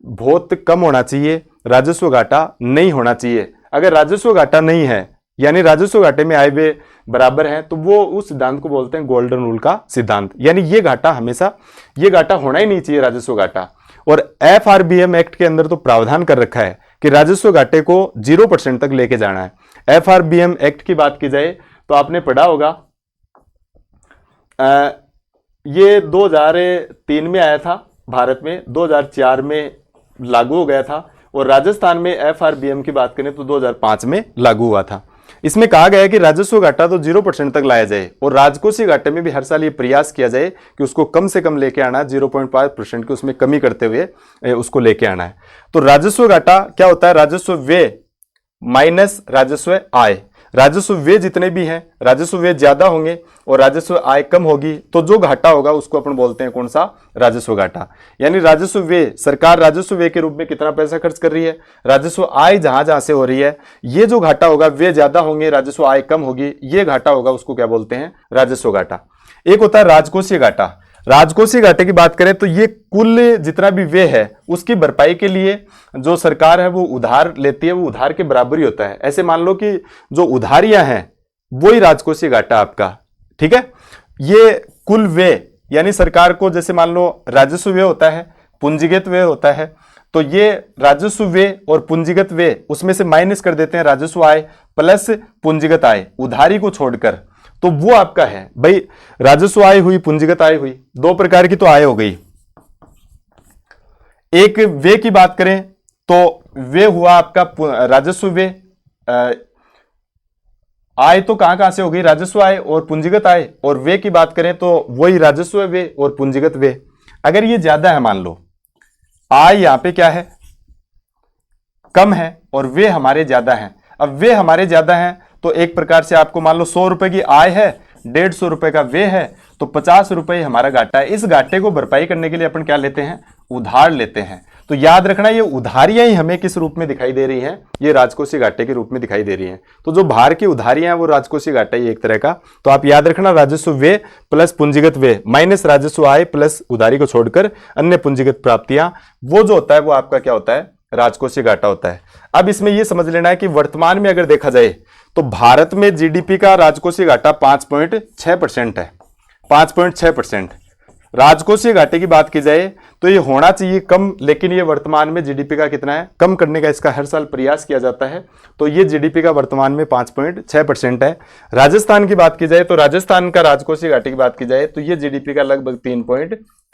बहुत कम होना चाहिए, राजस्व घाटा नहीं होना चाहिए। अगर राजस्व घाटा नहीं है, यानी राजस्व घाटे में आय व्यय बराबर है, तो वो उस सिद्धांत को बोलते हैं गोल्डन रूल का सिद्धांत। यानी ये घाटा हमेशा, ये घाटा होना ही नहीं चाहिए, राजस्व घाटा। और एफआरबीएम एक्ट के अंदर तो प्रावधान कर रखा है कि राजस्व घाटे को 0% तक लेके जाना है। एफआरबीएम एक्ट की बात की जाए तो आपने पढ़ा होगा, ये 2003 में आया था भारत में, 2004 में लागू हो गया था, और राजस्थान में एफआरबीएम की बात करें तो 2005 में लागू हुआ था। इसमें कहा गया है कि राजस्व घाटा तो 0% तक लाया जाए, और राजकोषीय घाटे में भी हर साल ये प्रयास किया जाए कि उसको कम से कम लेके आना, 0.5% की उसमें कमी करते हुए उसको लेके आना है। तो राजस्व घाटा क्या होता है, राजस्व व्यय माइनस राजस्व आय। राजस्व व्यय जितने भी हैं, राजस्व व्यय ज्यादा होंगे और राजस्व आय कम होगी, तो जो घाटा होगा उसको अपन बोलते हैं कौन सा, राजस्व घाटा। यानी राजस्व व्यय, सरकार राजस्व व्यय के रूप में कितना पैसा खर्च कर रही है, राजस्व आय जहां जहां से हो रही है, ये जो घाटा होगा, व्यय ज्यादा होंगे, राजस्व आय कम होगी, ये घाटा होगा, उसको क्या बोलते हैं, राजस्व घाटा। एक होता है राजकोषीय घाटा। राजकोषीय घाटे की बात करें तो ये कुल जितना भी व्यय है उसकी भरपाई के लिए जो सरकार है वो उधार लेती है, वो उधार के बराबर ही होता है। ऐसे मान लो कि जो उधारियां हैं वो ही राजकोषीय घाटा आपका, ठीक है। ये कुल व्यय, यानी सरकार को जैसे मान लो राजस्व व्यय होता है, पूंजीगत व्यय होता है, तो ये राजस्व व्यय और पूंजीगत व्यय उसमें से माइनस कर देते हैं राजस्व आय प्लस पूंजीगत आय, उधारी को छोड़कर, तो वो आपका है भाई। राजस्व आय हुई, पूंजीगत आय हुई, दो प्रकार की तो आय हो गई। एक व्यय की बात करें तो व्यय हुआ आपका राजस्व व्यय, आय तो कहां से हो गई, राजस्व आय और पूंजीगत आय, और व्यय की बात करें तो वही राजस्व व्यय और पूंजीगत व्यय। अगर ये ज्यादा है, मान लो आय यहां पे क्या है, कम है, और व्यय हमारे ज्यादा है। अब व्यय हमारे ज्यादा है तो एक प्रकार से आपको मान लो 100 रुपए की आय है, 150 रुपए का व्यय है, तो 50 रुपए हमारा घाटा है। इस घाटे को भरपाई करने के लिए अपन क्या लेते हैं, उधार लेते हैं। तो याद रखना, ये उधारियां ही हमें किस रूप में दिखाई दे रही हैं, ये राजकोषीय घाटे के रूप में दिखाई दे रही हैं। तो जो बाहर की उधारियां हैं वो राजकोषीय घाटा ही एक तरह का। तो आप याद रखना, राजस्व व्यय प्लस पूंजीगत व्यय माइनस राजस्व आय प्लस उधारी को छोड़कर अन्य पूंजीगत प्राप्तियां, वो जो होता है वो आपका क्या होता है, राजकोषीय घाटा होता है। अब इसमें यह समझ लेना है कि वर्तमान में अगर देखा जाए तो भारत में जीडीपी का राजकोषीय घाटा 5.6% है, 5.6%। राजकोषीय घाटे की बात की जाए तो ये होना चाहिए कम, लेकिन ये वर्तमान में जीडीपी का कितना है, कम करने का इसका हर साल प्रयास किया जाता है। तो ये जीडीपी का वर्तमान में 5.6% है। राजस्थान की बात की जाए तो राजस्थान का राजकोषीय घाटे की बात की जाए तो ये जीडीपी का लगभग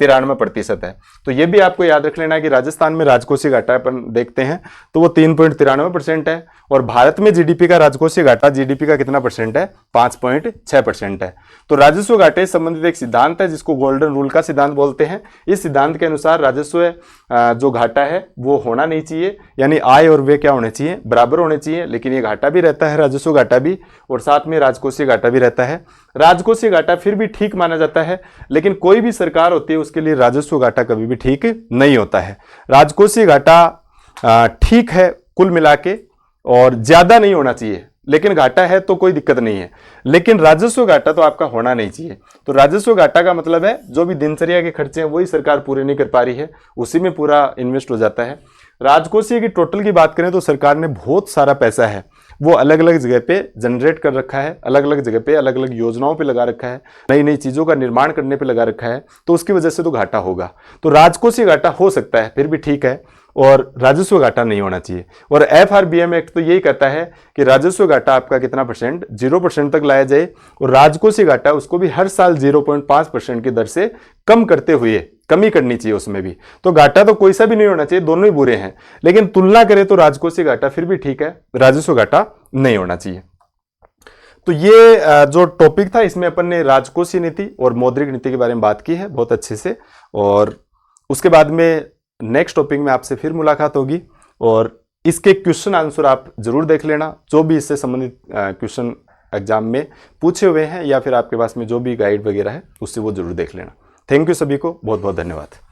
93% है। तो ये भी आपको याद रख लेना है कि राजस्थान में राजकोषीय घाटा अपन देखते हैं तो वो 3.93% है, और भारत में जीडीपी का राजकोषीय घाटा जीडीपी का कितना परसेंट है? 5.6% है। तो राजस्व घाटे से संबंधित एक सिद्धांत है जिसको गोल्डन रूल का सिद्धांत बोलते हैं। इस सिद्धांत के अनुसार राजस्व जो घाटा है वो होना नहीं चाहिए, यानी आय और व्यय क्या होने चाहिए? बराबर होने चाहिए। लेकिन ये घाटा भी रहता है, राजस्व घाटा भी, और साथ में राजकोषीय घाटा भी रहता है। राजकोषीय घाटा फिर भी ठीक माना जाता है, लेकिन कोई भी सरकार होती है उसके लिए राजस्व घाटा कभी भी ठीक नहीं होता है। राजकोषीय घाटा ठीक है कुल मिला के, और ज्यादा नहीं होना चाहिए, लेकिन घाटा है तो कोई दिक्कत नहीं है, लेकिन राजस्व घाटा तो आपका होना नहीं चाहिए। तो राजस्व घाटा का मतलब है जो भी दिनचर्या के खर्चे हैं वही सरकार पूरे नहीं कर पा रही है, उसी में पूरा इन्वेस्ट हो जाता है। राजकोषीय की टोटल की बात करें तो सरकार ने बहुत सारा पैसा है वो अलग अलग जगह पे जनरेट कर रखा है, अलग अलग जगह पे अलग अलग योजनाओं पे लगा रखा है, नई नई चीजों का निर्माण करने पे लगा रखा है, तो उसकी वजह से तो घाटा होगा। तो राजकोषीय घाटा हो सकता है फिर भी ठीक है, और राजस्व घाटा नहीं होना चाहिए। और FRBM एक्ट तो यही कहता है कि राजस्व घाटा आपका कितना परसेंट? 0% तक लाया जाए, और राजकोषीय घाटा उसको भी हर साल 0.5% की दर से कम करते हुए कमी करनी चाहिए उसमें भी। तो घाटा तो कोई सा भी नहीं होना चाहिए, दोनों ही बुरे हैं, लेकिन तुलना करें तो राजकोषीय घाटा फिर भी ठीक है, राजस्व घाटा नहीं होना चाहिए। तो ये जो टॉपिक था इसमें अपन ने राजकोषीय नीति और मौद्रिक नीति के बारे में बात की है बहुत अच्छे से, और उसके बाद में नेक्स्ट टॉपिक में आपसे फिर मुलाकात होगी, और इसके क्वेश्चन आंसर आप जरूर देख लेना, जो भी इससे संबंधित क्वेश्चन एग्जाम में पूछे हुए हैं या फिर आपके पास में जो भी गाइड वगैरह है उससे वो जरूर देख लेना। थैंक यू सभी को, बहुत बहुत धन्यवाद।